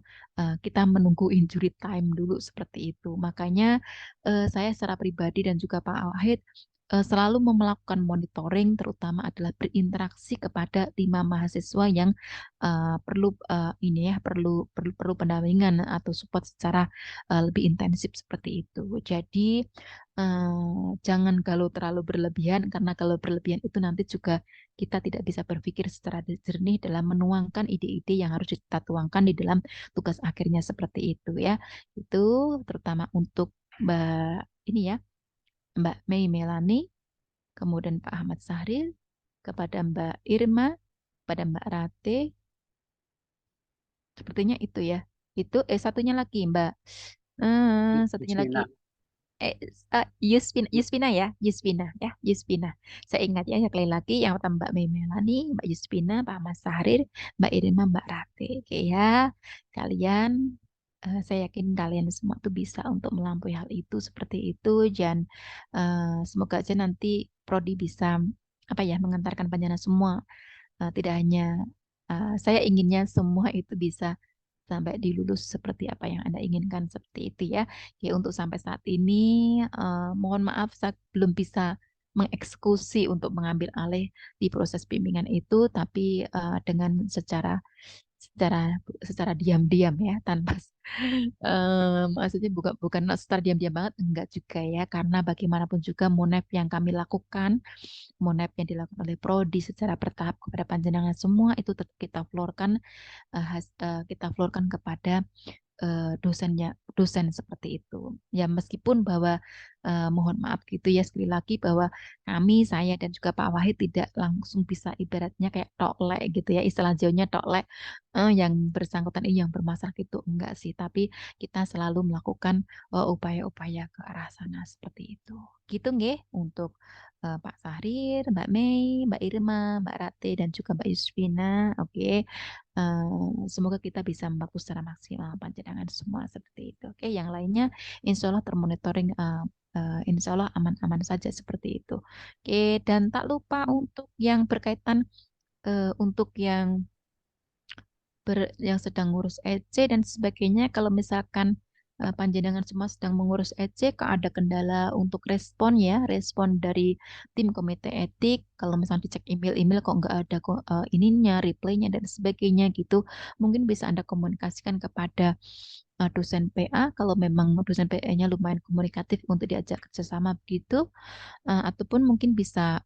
Speaker 2: kita menunggu injury time dulu seperti itu. Makanya saya secara pribadi dan juga Pak Wahid selalu melakukan monitoring, terutama adalah berinteraksi kepada 5 mahasiswa yang perlu ini ya perlu pendampingan atau support secara lebih intensif seperti itu. Jadi jangan kalau terlalu berlebihan karena kalau berlebihan itu nanti juga kita tidak bisa berpikir secara jernih dalam menuangkan ide-ide yang harus kita tuangkan di dalam tugas akhirnya seperti itu ya. Itu terutama untuk Mbak ini ya, Mbak Mei Melani, kemudian Pak Ahmad Sahril, kepada Mbak Irma, pada Mbak Rate, sepertinya itu ya. Itu satunya lagi Mbak. Satunya lagi
Speaker 3: Yusmina.
Speaker 2: Yuspina ya, Yuspina. Saya ingat ya sekali lagi yang pertama Mbak Mei Melani, Mbak Yuspina, Pak Mas Sahrir, Mbak Irma, Mbak Rate. Oke ya, kalian saya yakin kalian semua tuh bisa untuk melampaui hal itu seperti itu dan semoga aja nanti Prodi bisa apa ya mengantarkan panjenengan semua. Tidak hanya saya inginnya semua itu bisa sampai dilulus seperti apa yang Anda inginkan seperti itu ya. Ya untuk sampai saat ini mohon maaf saya belum bisa mengeksekusi untuk mengambil alih di proses bimbingan itu, tapi dengan secara secara diam-diam ya tanpa maksudnya bukan bukan secara diam-diam banget enggak juga ya karena bagaimanapun juga monep yang kami lakukan monep yang dilakukan oleh Prodi secara bertahap kepada panjenengan semua itu tetap kita florkan kita florkan kepada dosen seperti itu. Ya meskipun bahwa mohon maaf gitu ya sekali lagi bahwa kami saya dan juga Pak Wahid tidak langsung bisa ibaratnya kayak toklek gitu ya istilah jauhnya toklek yang bersangkutan ini yang bermasalah gitu enggak sih tapi kita selalu melakukan upaya-upaya ke arah sana seperti itu. Gitu nggih untuk Pak Sahrir, Mbak Mei, Mbak Irma, Mbak Rate, dan juga Mbak Yusfina. Oke. Semoga kita bisa membantu secara maksimal panjenengan semua seperti itu. Oke, yang lainnya insya Allah termonitoring, insya Allah aman-aman saja seperti itu. Oke, dan tak lupa untuk yang berkaitan untuk yang sedang ngurus EC dan sebagainya, kalau misalkan panjenengan semua sedang mengurus EC, kalau ada kendala untuk respon ya, respon dari tim komite etik, kalau misalnya dicek email-email kok nggak ada ininya, reply-nya dan sebagainya gitu, mungkin bisa Anda komunikasikan kepada dosen PA, kalau memang dosen PA-nya lumayan komunikatif untuk diajak kerjasama begitu. Ataupun mungkin bisa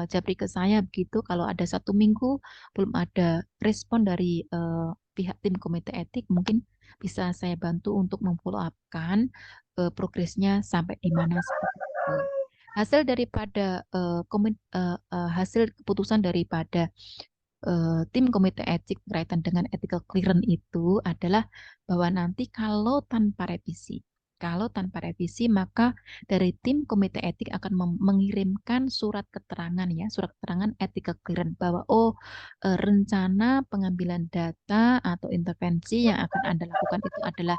Speaker 2: japri ke saya begitu kalau ada 1 minggu belum ada respon dari pihak tim komite etik, mungkin bisa saya bantu untuk memfollow up-kan progresnya sampai di mana seperti itu. Hasil daripada hasil keputusan daripada tim komite etik berkaitan dengan ethical clearance itu adalah bahwa nanti kalau tanpa revisi maka dari tim komite etik akan mengirimkan surat keterangan ya, surat keterangan ethical clearance bahwa rencana pengambilan data atau intervensi yang akan Anda lakukan itu adalah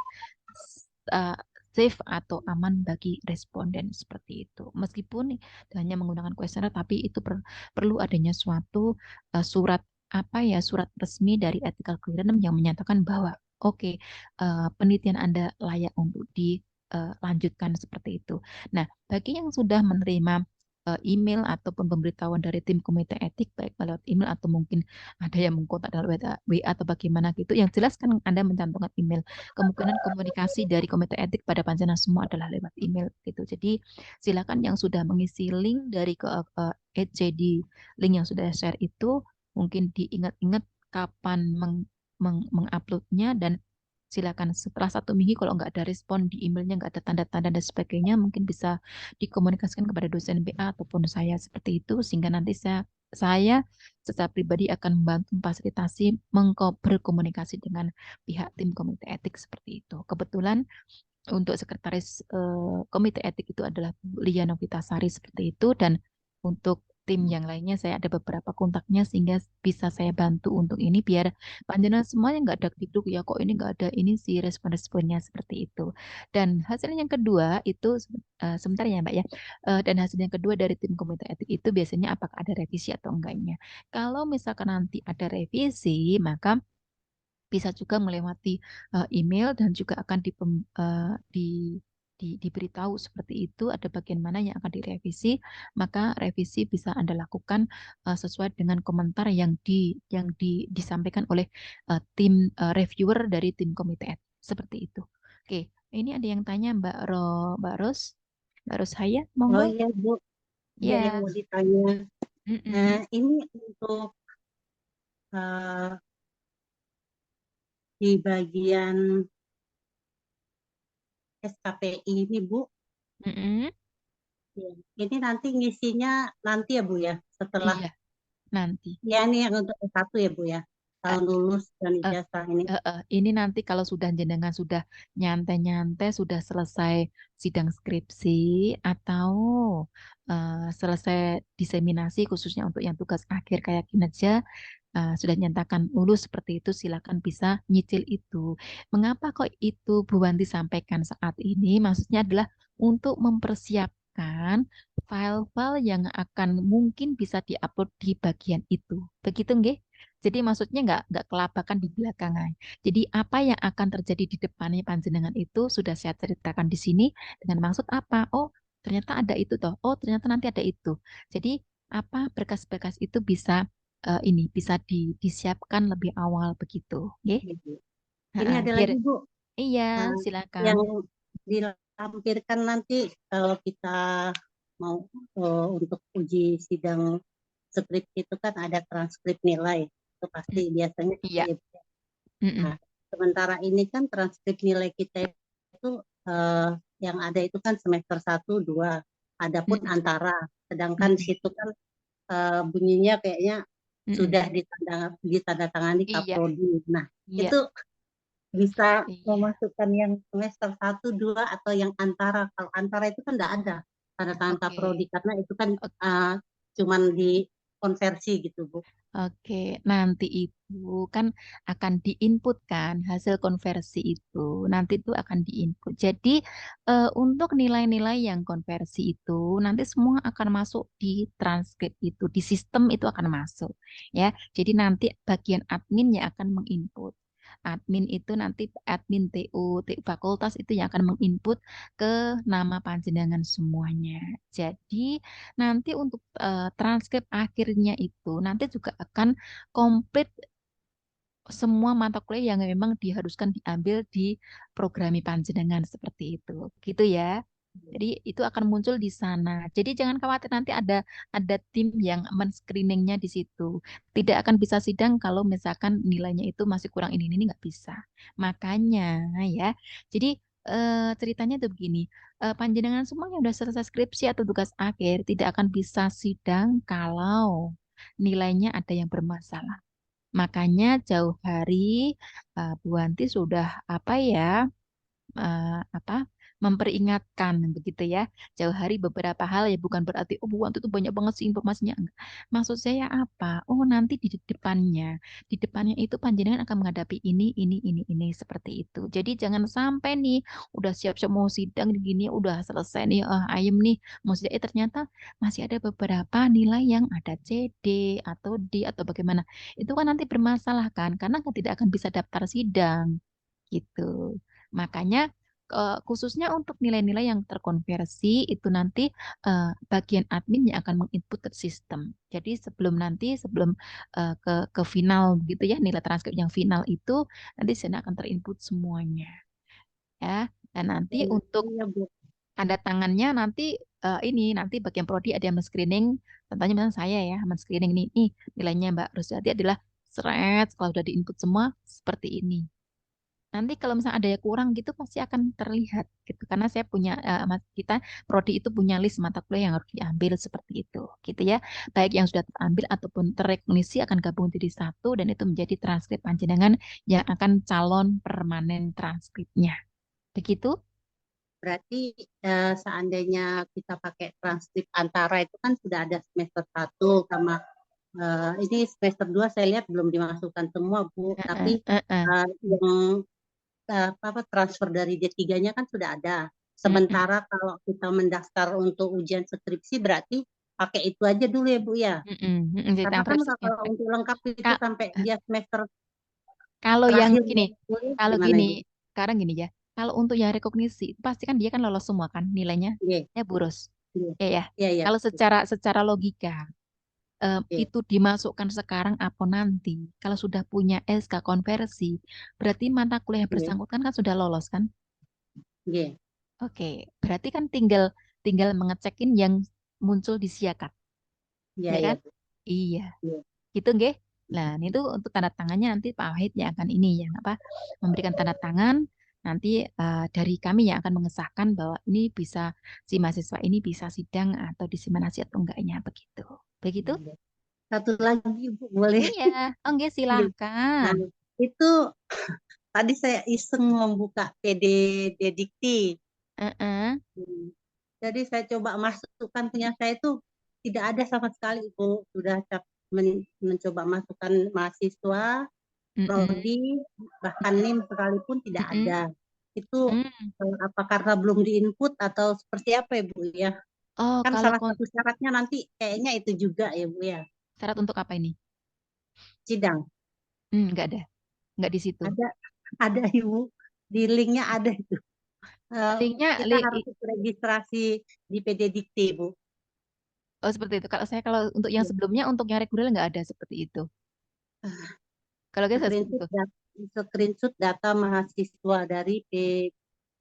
Speaker 2: uh, safe atau aman bagi responden seperti itu. Meskipun hanya menggunakan kuesioner, tapi itu perlu adanya suatu surat apa ya, surat resmi dari ethical clearance yang menyatakan bahwa oke, penelitian Anda layak untuk dilanjutkan seperti itu. Nah, bagi yang sudah menerima email ataupun pemberitahuan dari tim komite etik baik lewat email atau mungkin ada yang mengkontak dalam WA atau bagaimana gitu, yang jelas kan Anda mencantumkan email, kemungkinan komunikasi dari komite etik pada panjenengan semua adalah lewat email gitu. Jadi silakan yang sudah mengisi link dari ke EC di link yang sudah share itu mungkin diingat-ingat kapan menguploadnya, dan silakan setelah 1 minggu kalau nggak ada respon di emailnya, nggak ada tanda-tanda dan sebagainya, mungkin bisa dikomunikasikan kepada dosen BA ataupun saya seperti itu, sehingga nanti saya secara pribadi akan membantu fasilitasi berkomunikasi dengan pihak tim komite etik seperti itu. Kebetulan untuk sekretaris komite etik itu adalah Bu Lia Novitasari seperti itu, dan untuk tim yang lainnya saya ada beberapa kontaknya sehingga bisa saya bantu untuk ini biar panjenengan semuanya nggak ada dikduk ya kok ini nggak ada ini sih respon-responnya seperti itu. Dan hasil yang kedua itu sebentar ya Mbak ya. Dan hasil yang kedua dari tim komite etik itu biasanya apakah ada revisi atau enggaknya. Kalau misalkan nanti ada revisi, maka bisa juga melewati email dan juga akan diberitahu seperti itu ada bagian mana yang akan direvisi, maka revisi bisa Anda lakukan sesuai dengan komentar yang disampaikan oleh tim reviewer dari tim komite etik seperti itu. Oke, ini ada yang tanya Mbak Ros Haya,
Speaker 4: Oh
Speaker 2: monggo.
Speaker 4: iya Bu, ada yang
Speaker 2: Ya,
Speaker 4: mau ditanya.
Speaker 2: mm-mm,
Speaker 4: Nah ini untuk eh, di bagian SKPI ini Bu,
Speaker 2: mm-mm.
Speaker 4: ya, ini nanti ngisinya nanti ya Bu ya, setelah
Speaker 2: Iya, nanti.
Speaker 4: ya ini yang untuk S1 ya Bu ya,
Speaker 2: Eh,
Speaker 4: tahun lulus dan
Speaker 2: eh,
Speaker 4: ijazah ini.
Speaker 2: ini nanti kalau sudah jenengan sudah nyantai-nyantai, sudah selesai sidang skripsi atau selesai diseminasi khususnya untuk yang tugas akhir kayak kinerja, sudah nyatakan lulus seperti itu, silakan bisa nyicil itu. Mengapa kok itu Bu Wanti sampaikan saat ini? Maksudnya adalah untuk mempersiapkan file-file yang akan mungkin bisa diupload di bagian itu. Begitu nggih? Jadi maksudnya nggak kelabakan di belakangan. Jadi apa yang akan terjadi di depannya panjenengan itu sudah saya ceritakan di sini dengan maksud apa? Oh, ternyata ada itu toh. Oh, ternyata nanti ada itu. Jadi apa berkas-berkas itu bisa ini bisa disiapkan lebih awal begitu, nggih?
Speaker 4: Ya, Bu. Ini
Speaker 2: Heeh,
Speaker 4: ada
Speaker 2: biar
Speaker 4: lagi Bu,
Speaker 2: iya,
Speaker 4: Nah,
Speaker 2: silakan.
Speaker 4: yang dilampirkan nanti kalau kita mau untuk uji sidang skrip itu kan ada transkrip nilai, itu pasti
Speaker 2: Mm,
Speaker 4: biasanya gitu
Speaker 2: iya,
Speaker 4: ya.
Speaker 2: mm-mm,
Speaker 4: Nah, sementara ini kan transkrip nilai kita itu eh, yang ada itu kan semester 1, 2, adapun
Speaker 2: mm-mm,
Speaker 4: antara. Sedangkan di
Speaker 2: mm-mm,
Speaker 4: situ kan bunyinya kayaknya
Speaker 2: mm-mm.
Speaker 4: sudah ditandatangani
Speaker 2: Iya,
Speaker 4: Kaprodi. Nah,
Speaker 2: iya,
Speaker 4: itu bisa
Speaker 2: iya.
Speaker 4: memasukkan yang semester 1, 2 atau yang antara. Kalau antara itu kan enggak ada. tanda tangan
Speaker 2: Oke.
Speaker 4: kaprodi karena itu kan
Speaker 2: Oke.
Speaker 4: cuman di konversi gitu Bu.
Speaker 2: Oke, nanti itu kan akan diinput kan hasil konversi itu. Nanti itu akan diinput. Jadi untuk nilai-nilai yang konversi itu nanti semua akan masuk di transkrip itu, di sistem itu akan masuk ya. Jadi nanti bagian admin yang akan menginput. Admin itu nanti admin TU fakultas itu yang akan menginput ke nama panjenengan semuanya. Jadi nanti untuk transkrip akhirnya itu nanti juga akan komplit semua mata kuliah yang memang diharuskan diambil di programi panjenengan seperti itu. Gitu ya. Jadi itu akan muncul di sana. Jadi jangan khawatir nanti ada tim yang men-screeningnya di situ. Tidak akan bisa sidang kalau misalkan nilainya itu masih kurang ini nggak bisa. Makanya ya. Jadi ceritanya tuh begini. Panjenengan semua yang udah selesai skripsi atau tugas akhir tidak akan bisa sidang kalau nilainya ada yang bermasalah. Makanya jauh hari Bu Wanti sudah apa ya apa memperingatkan begitu ya. Jauh hari beberapa hal ya bukan berarti oh Bu Wanti itu banyak banget sih informasinya. Enggak. Maksud saya apa? Oh nanti di depannya itu panjenengan akan menghadapi ini seperti itu. Jadi jangan sampai nih udah siap-siap mau sidang gini udah selesai nih ayem nih mau sidang ternyata masih ada beberapa nilai yang ada C, D atau D atau bagaimana. Itu kan nanti bermasalah kan karena kan tidak akan bisa daftar sidang gitu. Makanya khususnya untuk nilai-nilai yang terkonversi itu nanti bagian admin yang akan menginput ke sistem. Jadi sebelum ke final gitu ya nilai transkrip yang final itu nanti sana akan terinput semuanya ya. Dan nanti untuk
Speaker 4: Iya Bu.
Speaker 2: tanda tangannya nanti ini nanti bagian prodi ada yang men-screening. Contohnya misalnya saya ya men-screening nih nilainya Mbak Rusjati adalah seret kalau sudah diinput semua seperti ini. Nanti kalau misalnya ada yang kurang gitu pasti akan terlihat gitu karena saya punya kita prodi itu punya list mata kuliah yang harus diambil seperti itu gitu ya. Baik yang sudah terambil ataupun terrekognisi akan gabung jadi satu dan itu menjadi transkrip panjenengan yang akan calon permanen transkripnya. Begitu?
Speaker 4: Berarti seandainya kita pakai transkrip antara itu kan sudah ada semester 1 sama ini semester 2 saya lihat belum dimasukkan semua Bu, tapi yang transfer dari D3-nya kan sudah ada. Sementara kalau kita mendaftar untuk ujian skripsi berarti pakai itu aja dulu ya Bu ya. Karena kan kalau untuk lengkap itu sampai dia semester
Speaker 2: kalau yang
Speaker 4: terakhir
Speaker 2: gini, kalau
Speaker 4: gimana
Speaker 2: gini,
Speaker 4: Ibu?
Speaker 2: sekarang gini ya. Kalau untuk yang rekognisi, pasti kan dia kan lolos semua kan nilainya,
Speaker 4: Iya,
Speaker 2: ya boros.
Speaker 4: iya,
Speaker 2: Ya ya.
Speaker 4: iya, iya.
Speaker 2: Kalau secara logika
Speaker 4: Iya,
Speaker 2: itu dimasukkan sekarang apa nanti? Kalau sudah punya SK konversi, berarti mata kuliah yang
Speaker 4: iya,
Speaker 2: bersangkutan kan sudah lolos kan?
Speaker 4: iya,
Speaker 2: Oke, berarti kan tinggal mengecekin yang muncul di siakat,
Speaker 4: iya,
Speaker 2: ya
Speaker 4: iya,
Speaker 2: kan?
Speaker 4: Bu.
Speaker 2: Iya.
Speaker 4: Iya,
Speaker 2: Gitu nggih. Nah, itu untuk tanda tangannya nanti Pak Wahid yang akan ini yang apa memberikan tanda tangan nanti dari kami yang akan mengesahkan bahwa ini bisa si mahasiswa ini bisa sidang atau diseminasi atau enggaknya begitu. Begitu?
Speaker 4: iya. Satu lagi Bu, boleh?
Speaker 2: Iya. Oh, nggih
Speaker 4: Iya.
Speaker 2: silahkan.
Speaker 4: Nah, itu tadi saya iseng membuka PD Dedikti.
Speaker 2: Heeh.
Speaker 4: Jadi saya coba masukkan punya saya itu tidak ada sama sekali Bu. Sudah mencoba masukkan mahasiswa,
Speaker 2: Mm-mm.
Speaker 4: prodi, bahkan NIM sekalipun tidak
Speaker 2: Mm-mm.
Speaker 4: ada. Itu
Speaker 2: Mm.
Speaker 4: apa karena belum diinput atau seperti apa ya Bu ya?
Speaker 2: Oh,
Speaker 4: Kan
Speaker 2: kalau
Speaker 4: salah satu syaratnya nanti kayaknya itu juga ya Bu ya.
Speaker 2: syarat untuk apa ini?
Speaker 4: Sidang.
Speaker 2: Nggak ada. Nggak di situ.
Speaker 4: Ada Ibu. Di linknya ada itu.
Speaker 2: Linknya,
Speaker 4: Kita harus registrasi di PD Dikti Bu.
Speaker 2: oh seperti itu. Kalau untuk yang
Speaker 4: Ya.
Speaker 2: sebelumnya, untuk yang reguler nggak ada seperti itu. Kalau kita seperti itu.
Speaker 4: Screenshot data mahasiswa dari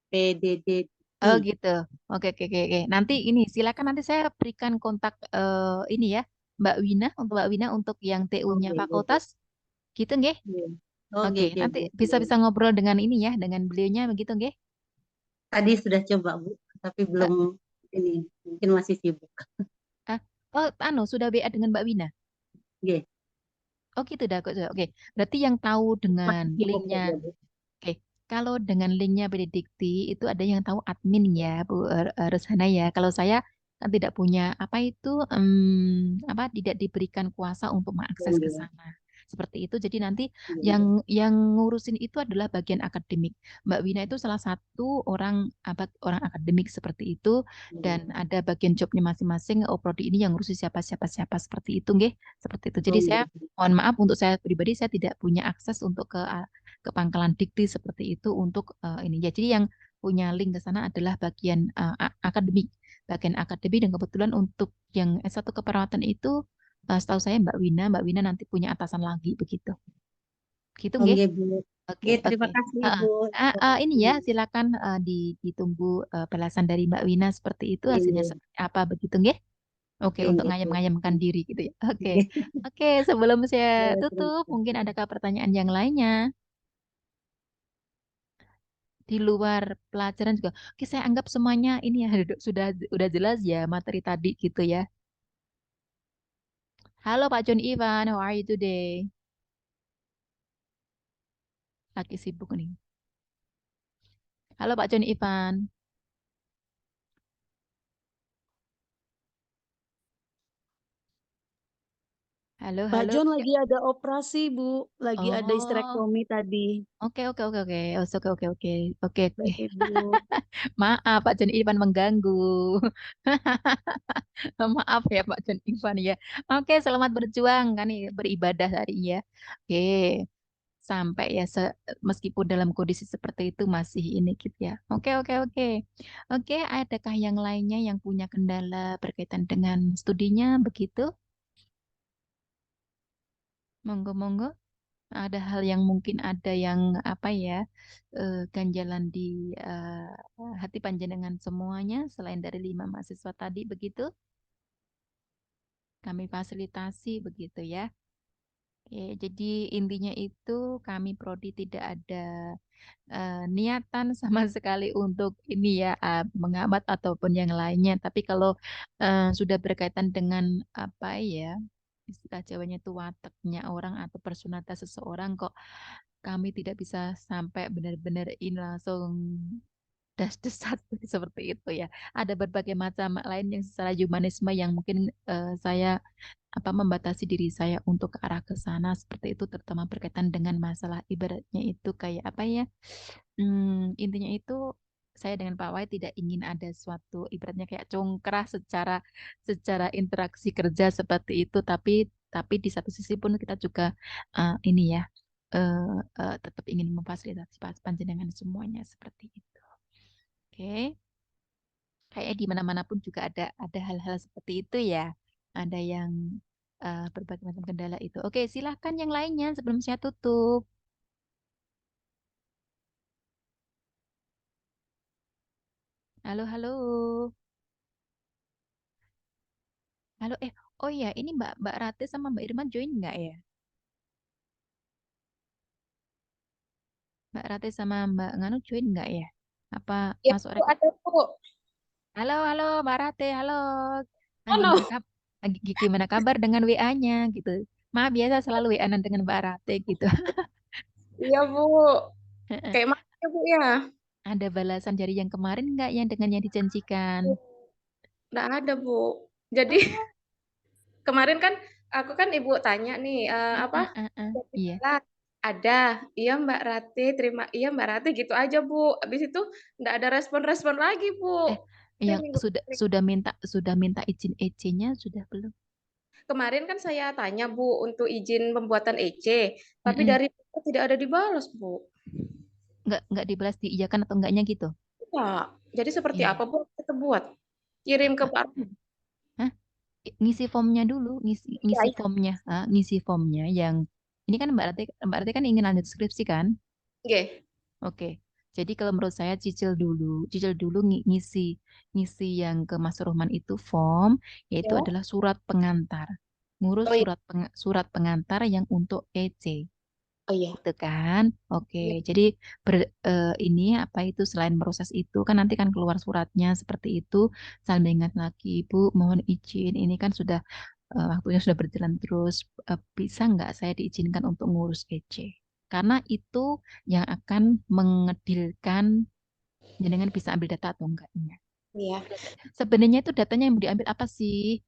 Speaker 4: PDD
Speaker 2: Oh gitu. Oke, oke, oke, oke. Nanti ini silakan nanti saya berikan kontak ini ya, Mbak Wina untuk yang TU-nya
Speaker 4: Oke,
Speaker 2: fakultas. Gitu nggih?
Speaker 4: oke,
Speaker 2: Oke,
Speaker 4: oke,
Speaker 2: nanti
Speaker 4: Bu.
Speaker 2: bisa ngobrol dengan ini ya, dengan beliaunya begitu nggih?
Speaker 4: Tadi sudah coba Bu, tapi
Speaker 2: Eh,
Speaker 4: belum ini, mungkin masih sibuk.
Speaker 2: ah, oh, sudah WA dengan Mbak Wina.
Speaker 4: Oke,
Speaker 2: Oh gitu dah, kok. Oke. Berarti yang tahu dengan
Speaker 4: masih sibuk
Speaker 2: linknya,
Speaker 4: aja Bu.
Speaker 2: oke. Kalau dengan linknya Benedikti itu ada yang tahu admin ya, Bu Rushana ya. Kalau saya kan tidak punya apa itu apa tidak diberikan kuasa untuk mengakses ke
Speaker 4: Iya,
Speaker 2: sana. Seperti itu. Jadi nanti
Speaker 4: iya,
Speaker 2: yang ngurusin itu adalah bagian akademik. Mbak Wina itu salah satu orang akademik seperti itu dan
Speaker 4: iya.
Speaker 2: ada bagian jobnya masing-masing. Oh, prodi ini yang ngurusi siapa siapa siapa seperti itu, nggih. Seperti itu. Jadi
Speaker 4: Oh,
Speaker 2: saya
Speaker 4: iya.
Speaker 2: mohon maaf untuk saya pribadi saya tidak punya akses untuk ke pangkalan dikti seperti itu untuk ini ya. Jadi yang punya link ke sana adalah bagian akademik, bagian akademik dan kebetulan untuk yang S1 keperawatan itu setahu saya Mbak Wina nanti punya atasan lagi begitu. Gitu
Speaker 4: Oh,
Speaker 2: nggih?
Speaker 4: iya, Bu.
Speaker 2: Oke,
Speaker 4: Oke,
Speaker 2: oke.
Speaker 4: terima kasih,
Speaker 2: Heeh.
Speaker 4: Ibu.
Speaker 2: Ini ya silakan ditunggu balasan dari Mbak Wina seperti itu hasilnya
Speaker 4: Iya,
Speaker 2: seperti apa begitu nggih? Oke, untuk
Speaker 4: iya, Bu.
Speaker 2: ngayem-ngayemkan diri gitu ya. Oke.
Speaker 4: Iya,
Speaker 2: Oke, sebelum saya
Speaker 4: terima
Speaker 2: tutup, mungkin
Speaker 4: kasih.
Speaker 2: adakah pertanyaan yang lainnya? Di luar pelajaran juga. Oke, saya anggap semuanya ini ya sudah jelas ya materi tadi gitu ya. Halo Pak John Ivan, how are you today? Lagi sibuk nih. Halo Pak John Ivan. Halo,
Speaker 5: Pak
Speaker 2: halo.
Speaker 5: John
Speaker 2: Ya.
Speaker 5: lagi ada operasi, Bu. Lagi ada
Speaker 2: Oh,
Speaker 5: histerektomi tadi.
Speaker 2: oke oke oke oke. Oh, oke oke oke. Oke oke.
Speaker 5: Baik, Ibu.
Speaker 2: Maaf Pak John Ivan mengganggu. Maaf ya Pak John Ivan ya. Oke, selamat berjuang kan nih beribadah hari ini ya. Oke. Sampai ya meskipun dalam kondisi seperti itu masih ini gitu ya. Oke, oke, oke. Oke, adakah yang lainnya yang punya kendala berkaitan dengan studinya begitu? Monggo, monggo. Ada hal yang mungkin ada yang apa ya, ganjalan di hati panjenengan semuanya selain dari 5 mahasiswa tadi begitu. Kami fasilitasi begitu ya. Oke, jadi intinya itu kami prodi tidak ada niatan sama sekali untuk ini ya menghambat ataupun yang lainnya. Tapi kalau sudah berkaitan dengan apa ya istilah Jawanya itu wataknya orang atau personalitas seseorang kok kami tidak bisa sampai benar-benar ini langsung das-desat seperti itu ya. Ada berbagai macam lain yang secara humanisme yang mungkin saya membatasi diri saya untuk ke arah ke sana seperti itu terutama berkaitan dengan masalah ibaratnya itu kayak apa ya intinya itu saya dengan Pak Wai tidak ingin ada suatu ibaratnya kayak congkrah secara secara interaksi kerja seperti itu tapi di satu sisi pun kita juga ini ya tetap ingin memfasilitasi panjenengan semuanya seperti itu. Oke. Kayaknya di mana-mana pun juga ada hal-hal seperti itu ya. Ada yang berbagai macam kendala itu. Oke, silahkan yang lainnya sebelum saya tutup. Halo, halo. Halo, oh ya, ini Mbak Rate sama Mbak Irma join nggak ya? Mbak Rate sama Mbak Nganu join nggak ya? Apa
Speaker 1: Ya,
Speaker 2: masuk
Speaker 1: Bu,
Speaker 2: rek?
Speaker 1: ada Bu.
Speaker 2: Halo, halo Mbak Rate, halo.
Speaker 1: Halo.
Speaker 2: Gimana kabar dengan WA-nya gitu? Maaf biasa selalu WA-an dengan Mbak Rate gitu.
Speaker 1: Iya, Bu. Kayak mana ya, Bu ya?
Speaker 2: Ada balasan dari yang kemarin nggak yang dengan yang dijanjikan?
Speaker 1: Nggak ada, Bu. Jadi
Speaker 2: Oh,
Speaker 1: kemarin kan aku kan Ibu tanya nih, apa? Jadi
Speaker 2: Iya.
Speaker 1: balas. Ada. Iya, Mbak Rati, terima. Iya, Mbak Rati gitu aja, Bu. Habis itu nggak ada respon-respon lagi, Bu.
Speaker 2: Eh,
Speaker 1: Saya
Speaker 2: yang
Speaker 1: minggu
Speaker 2: sudah minta izin EC-nya sudah belum?
Speaker 1: kemarin kan saya tanya, Bu, untuk izin pembuatan EC, tapi
Speaker 2: Mm-mm.
Speaker 1: dari itu tidak ada dibalas, Bu.
Speaker 2: Nggak dibalas diiyakan atau enggaknya gitu?
Speaker 1: Ya, jadi seperti
Speaker 2: Iya.
Speaker 1: apa, Bu, kita buat? Kirim ke
Speaker 2: Ah,
Speaker 1: Pak.
Speaker 2: Hah? Ngisi formnya dulu, ngisi
Speaker 1: Ya,
Speaker 2: ngisi
Speaker 1: iya.
Speaker 2: formnya, ngisi formnya yang ini kan Mbak Rati kan ingin lanjut skripsi kan?
Speaker 1: Oke.
Speaker 2: Oke. Jadi kalau menurut saya cicil dulu ngisi ngisi yang ke Mas Rohman itu form, yaitu
Speaker 1: Ya.
Speaker 2: adalah surat pengantar. Ngurus
Speaker 1: Oh iya.
Speaker 2: surat pengantar yang untuk EC.
Speaker 1: Oh iya.
Speaker 2: Gitu kan? Oke,
Speaker 1: Iya.
Speaker 2: jadi ini apa itu selain proses itu kan nanti kan keluar suratnya seperti itu. Sambil ingat lagi, Bu, mohon izin. Ini kan sudah waktunya sudah berjalan terus. Bisa nggak saya diizinkan untuk ngurus EC? Karena itu yang akan mengedilkan jenengan bisa ambil data atau enggaknya.
Speaker 1: Iya.
Speaker 2: Sebenarnya itu datanya yang diambil apa sih?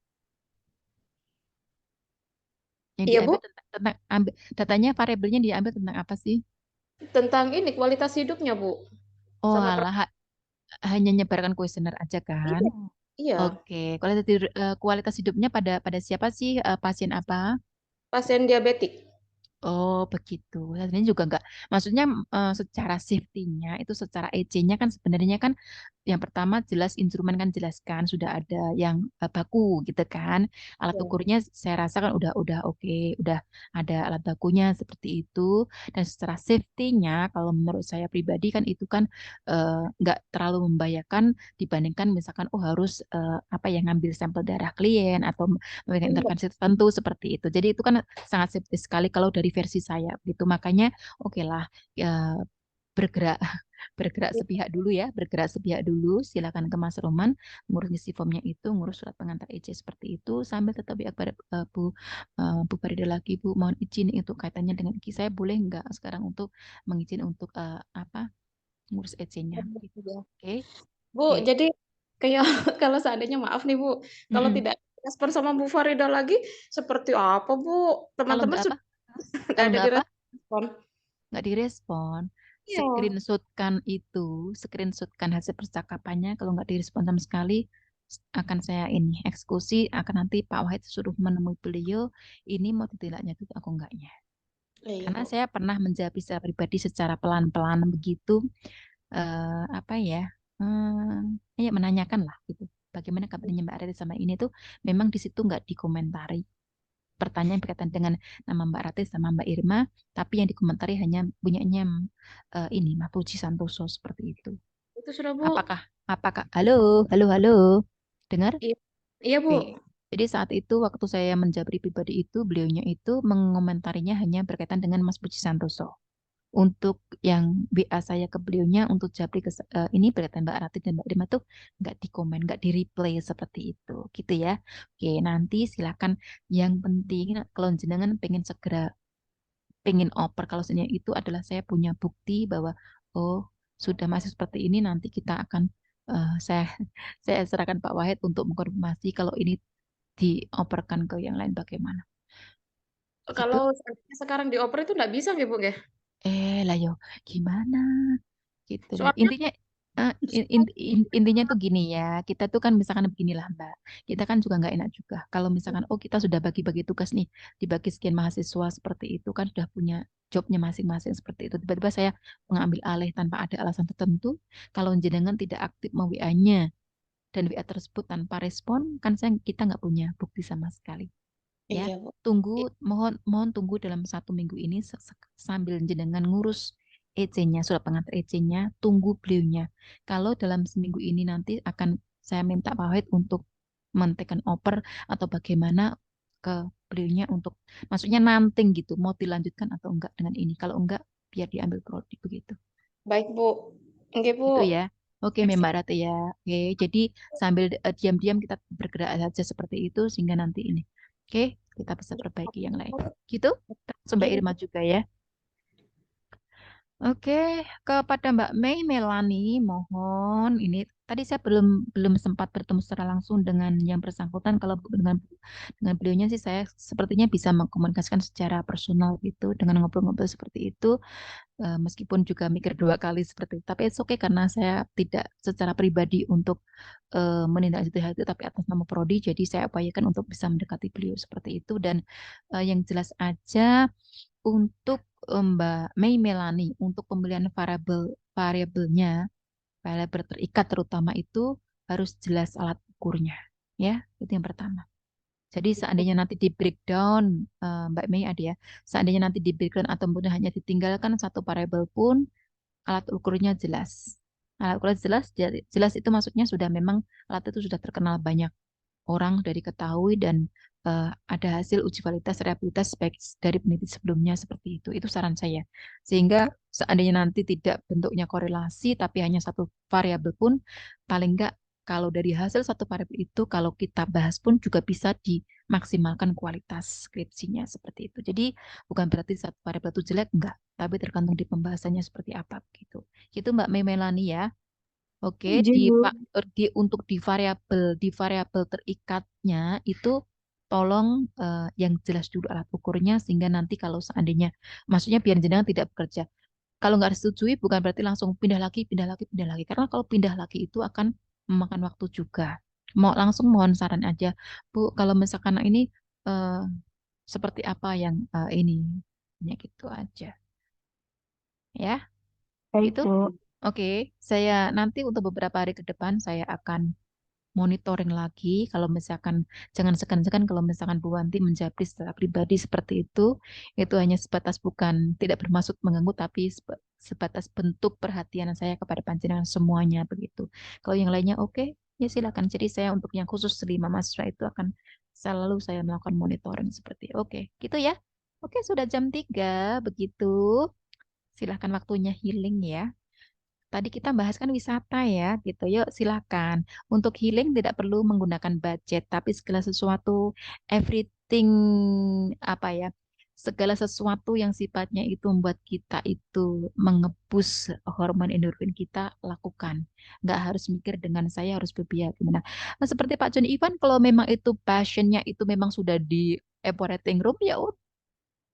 Speaker 2: Yang
Speaker 1: Iya, Bu.
Speaker 2: diambil tentang datanya variabelnya diambil tentang apa sih?
Speaker 1: Tentang ini kualitas hidupnya, Bu.
Speaker 2: Oh,
Speaker 1: Sama
Speaker 2: alah, hanya nyebarkan kuesioner aja kan?
Speaker 1: iya. Iya.
Speaker 2: Oke, kualitas hidupnya pada pada siapa sih? Pasien apa?
Speaker 1: Pasien diabetik.
Speaker 2: Oh, begitu. Sebenarnya juga enggak. Maksudnya secara safety-nya itu secara EC-nya kan sebenarnya kan yang pertama jelas instrumen kan jelaskan sudah ada yang baku gitu kan. Alat
Speaker 1: Ya.
Speaker 2: ukurnya saya rasa kan udah oke, udah ada alat bakunya seperti itu. Dan secara safety-nya kalau menurut saya pribadi kan itu kan enggak terlalu membahayakan dibandingkan misalkan oh harus apa yang ngambil sampel darah klien atau memberikan
Speaker 1: Iya.
Speaker 2: intervensi tertentu seperti itu. Jadi itu kan sangat safety sekali kalau dari versi saya gitu. Makanya oke lah ya, bergerak bergerak sepihak dulu ya, bergerak sepihak dulu. Silakan ke Mas Roman ngurus ngisi formnya itu, ngurus surat pengantar EC seperti itu sambil tetap ya kepada Bu Farida lagi Bu, mohon izin itu kaitannya dengan Ki saya boleh nggak sekarang untuk mengizin untuk apa ngurus EC-nya gitu.
Speaker 1: Iya.
Speaker 2: Oke.
Speaker 1: Bu,
Speaker 2: Oke.
Speaker 1: jadi kayak kalau seandainya maaf nih, Bu, kalau
Speaker 2: Mm-mm.
Speaker 1: tidak respon sama Bu Farida lagi, seperti apa, Bu?
Speaker 2: Kalau
Speaker 1: Teman-teman
Speaker 2: nggak apa?
Speaker 1: sudah nggak
Speaker 2: Kalau
Speaker 1: ada
Speaker 2: nggak
Speaker 1: di
Speaker 2: apa?
Speaker 1: respon.
Speaker 2: Nggak direspon.
Speaker 1: Iya.
Speaker 2: Screenshotkan itu, screenshotkan hasil percakapannya. Kalau nggak direspon sama sekali, akan saya ini eksekusi. Akan nanti Pak Wahid suruh menemui beliau. Ini mau ditindak lanjut aku enggaknya.
Speaker 1: Iya,
Speaker 2: Karena
Speaker 1: Bu.
Speaker 2: saya pernah menjawab secara pribadi secara pelan-pelan begitu. Apa ya? Ya menanyakan lah gitu. Bagaimana kabarnya Mbak Rere sama ini tuh memang di situ nggak dikomentari pertanyaan berkaitan dengan nama Mbak Ratih sama Mbak Irma, tapi yang dikomentari hanya punyanya ini Mas Puji Santoso seperti itu.
Speaker 1: Itu sudah, Bu.
Speaker 2: Apakah apakah halo halo halo dengar?
Speaker 1: Iya. Iya, Bu.
Speaker 2: Oke. Jadi saat itu waktu saya menjabri pribadi itu beliaunya itu mengomentarinya hanya berkaitan dengan Mas Puji Santoso. Untuk yang BA saya ke beliaunya untuk Japri ini berkaitan Mbak Rati dan Mbak Rima tuh nggak di komen, nggak di replay seperti itu, gitu ya. Oke, nanti silakan. Yang penting kalau jenengan pengen segera pengen oper kalau sebenarnya itu adalah saya punya bukti bahwa oh sudah masih seperti ini nanti kita akan saya saya serahkan Pak Wahid untuk mengkonfirmasi kalau ini dioperkan ke yang lain bagaimana. Gitu.
Speaker 1: Kalau sekarang dioper itu nggak bisa, Bu, ya?
Speaker 2: Lah yo, gimana? Gitu loh.
Speaker 1: Soalnya
Speaker 2: Intinya intinya tuh gini ya. Kita tuh kan misalkan beginilah Mbak. Kita kan juga nggak enak juga. Kalau misalkan oh kita sudah bagi-bagi tugas nih, dibagi sekian mahasiswa seperti itu kan sudah punya jobnya masing-masing seperti itu. Tiba-tiba saya mengambil alih tanpa ada alasan tertentu. Kalau jenengan tidak aktif mau WA-nya dan WA tersebut tanpa respon, kan kita nggak punya bukti sama sekali. Ya,
Speaker 1: iya, Bu.
Speaker 2: tunggu, mohon mohon tunggu dalam 1 minggu ini sambil jenengan ngurus EC-nya, surat pengantar EC-nya, tunggu beliaunya. Kalau dalam seminggu ini nanti akan saya minta Pak Wahid untuk men-take over atau bagaimana ke beliaunya untuk, maksudnya nanti gitu, mau dilanjutkan atau enggak dengan ini. Kalau enggak, biar diambil prodi begitu.
Speaker 1: Baik, Bu. Oke, Bu.
Speaker 2: Gitu ya. Oke,
Speaker 1: Baik,
Speaker 2: Mbak Ratu ya. Oke, jadi sambil diam-diam kita bergerak saja seperti itu sehingga nanti ini. Oke, kita bisa perbaiki yang lain. Gitu. Terus Mbak
Speaker 1: Iya,
Speaker 2: Irma juga ya. Oke, kepada Mbak Mei Melani, mohon ini tadi saya belum belum sempat bertemu secara langsung dengan yang bersangkutan. Kalau dengan beliaunya sih saya sepertinya bisa mengkomunikasikan secara personal gitu dengan ngobrol-ngobrol seperti itu. Meskipun juga mikir 2 kali seperti itu. Tapi it's okay karena saya tidak secara pribadi untuk menindaklanjuti hal itu, tapi atas nama Prodi, jadi saya upayakan untuk bisa mendekati beliau seperti itu. Dan yang jelas aja untuk Mbak Mei Melani, untuk pembelian variabelnya, variabel terikat terutama itu harus jelas alat ukurnya. Ya, itu yang pertama. Jadi seandainya nanti di breakdown, Mbak Mei ada ya, seandainya nanti di breakdown atau kemudian hanya ditinggalkan satu variabel pun, alat ukurnya jelas. Alat ukurnya jelas, jelas itu maksudnya sudah memang alat itu sudah terkenal banyak orang dari ketahui dan ada hasil uji validitas reliabilitas baik dari peneliti sebelumnya seperti itu. Itu saran saya. Sehingga seandainya nanti tidak bentuknya korelasi tapi hanya satu variabel pun paling enggak kalau dari hasil satu variabel itu kalau kita bahas pun juga bisa dimaksimalkan kualitas skripsinya seperti itu. Jadi bukan berarti satu variabel itu jelek enggak, tapi tergantung di pembahasannya seperti apa gitu. Itu Mbak Mei Melani ya. Oke,
Speaker 5: Izin, Bu.
Speaker 2: untuk di variabel terikatnya itu tolong yang jelas dulu alat ukurnya sehingga nanti kalau seandainya, maksudnya biar jenengan tidak bekerja. Kalau nggak disetujui bukan berarti langsung pindah lagi, pindah lagi, pindah lagi. Karena kalau pindah lagi itu akan memakan waktu juga. Mau langsung mohon saran aja, Bu. Kalau misalkan ini eh, seperti apa yang ini, ya gitu aja, ya.
Speaker 5: Baik,
Speaker 2: Itu,
Speaker 5: Bu.
Speaker 2: oke. Saya nanti untuk beberapa hari ke depan saya akan monitoring lagi kalau misalkan jangan segan-segan kalau misalkan Bu Wanti menjawab secara pribadi seperti itu hanya sebatas bukan tidak bermaksud mengganggu tapi sebatas bentuk perhatian saya kepada panjenengan semuanya begitu. Kalau yang lainnya oke, ya silakan. Jadi saya untuk yang khusus 5 mahasiswa itu akan selalu saya melakukan monitoring seperti oke, gitu ya. Oke, sudah jam 3 begitu. Silahkan waktunya healing ya. Tadi kita bahas kan wisata ya, gitu. Yuk, silakan. Untuk healing tidak perlu menggunakan budget, tapi segala sesuatu, everything, apa ya, segala sesuatu yang sifatnya itu membuat kita itu mengebus hormon endorfin kita, lakukan. Nggak harus mikir dengan saya harus berbiaya gimana. Nah, seperti Pak John Ivan, kalau memang itu passionnya itu memang sudah di operating room, ya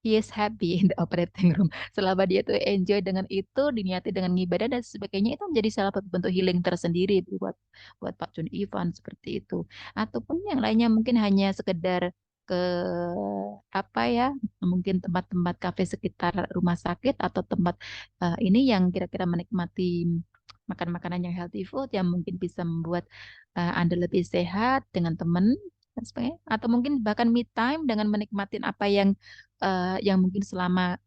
Speaker 2: he is happy in the operating room. Selama dia tuh enjoy dengan itu, diniati dengan ibadah dan sebagainya, itu menjadi salah satu bentuk healing tersendiri buat buat Pak Jun Ivan seperti itu. Ataupun yang lainnya mungkin hanya sekedar ke apa ya, mungkin tempat-tempat kafe sekitar rumah sakit atau tempat ini yang kira-kira menikmati makan makanan yang healthy food yang mungkin bisa membuat Anda lebih sehat dengan teman dan sebagainya. Atau mungkin bahkan me time dengan menikmati apa yang mungkin selama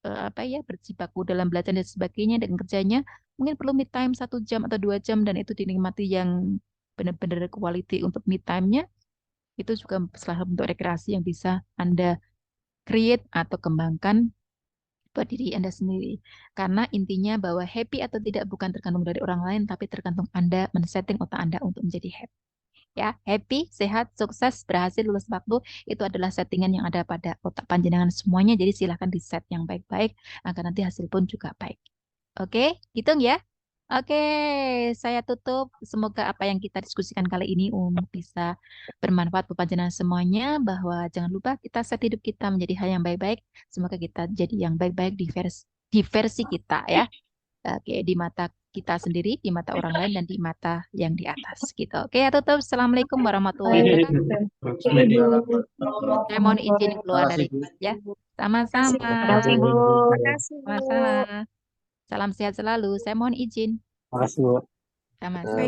Speaker 2: apa ya berjibaku dalam belajar dan sebagainya dengan kerjanya mungkin perlu me time 1 jam atau 2 jam dan itu dinikmati yang benar-benar quality untuk me time-nya itu juga salah satu bentuk rekreasi yang bisa Anda create atau kembangkan buat diri Anda sendiri. Karena intinya bahwa happy atau tidak bukan tergantung dari orang lain, tapi tergantung Anda men-setting otak Anda untuk menjadi happy. Ya, happy, sehat, sukses, berhasil, lulus waktu, itu adalah settingan yang ada pada otak panjenengan semuanya. Jadi silahkan di set yang baik-baik, agar nanti hasil pun juga baik. Oke, hitung ya. Oke, saya tutup. Semoga apa yang kita diskusikan kali ini bisa bermanfaat buat panjenengan semuanya. Bahwa jangan lupa kita set hidup kita menjadi hal yang baik-baik. Semoga kita jadi yang baik-baik di versi kita ya. Oke, di mata kita sendiri, di mata orang lain, dan di mata yang di atas gitu. Oke, ya tutup. Assalamualaikum warahmatullahi wabarakatuh. Saya mohon izin keluar dari ya. Sama-sama.
Speaker 5: Makasih, Bu.
Speaker 2: Sama-sama. Salam sehat selalu. Saya mohon izin.
Speaker 3: Makasih, Bu.
Speaker 2: Sama-sama.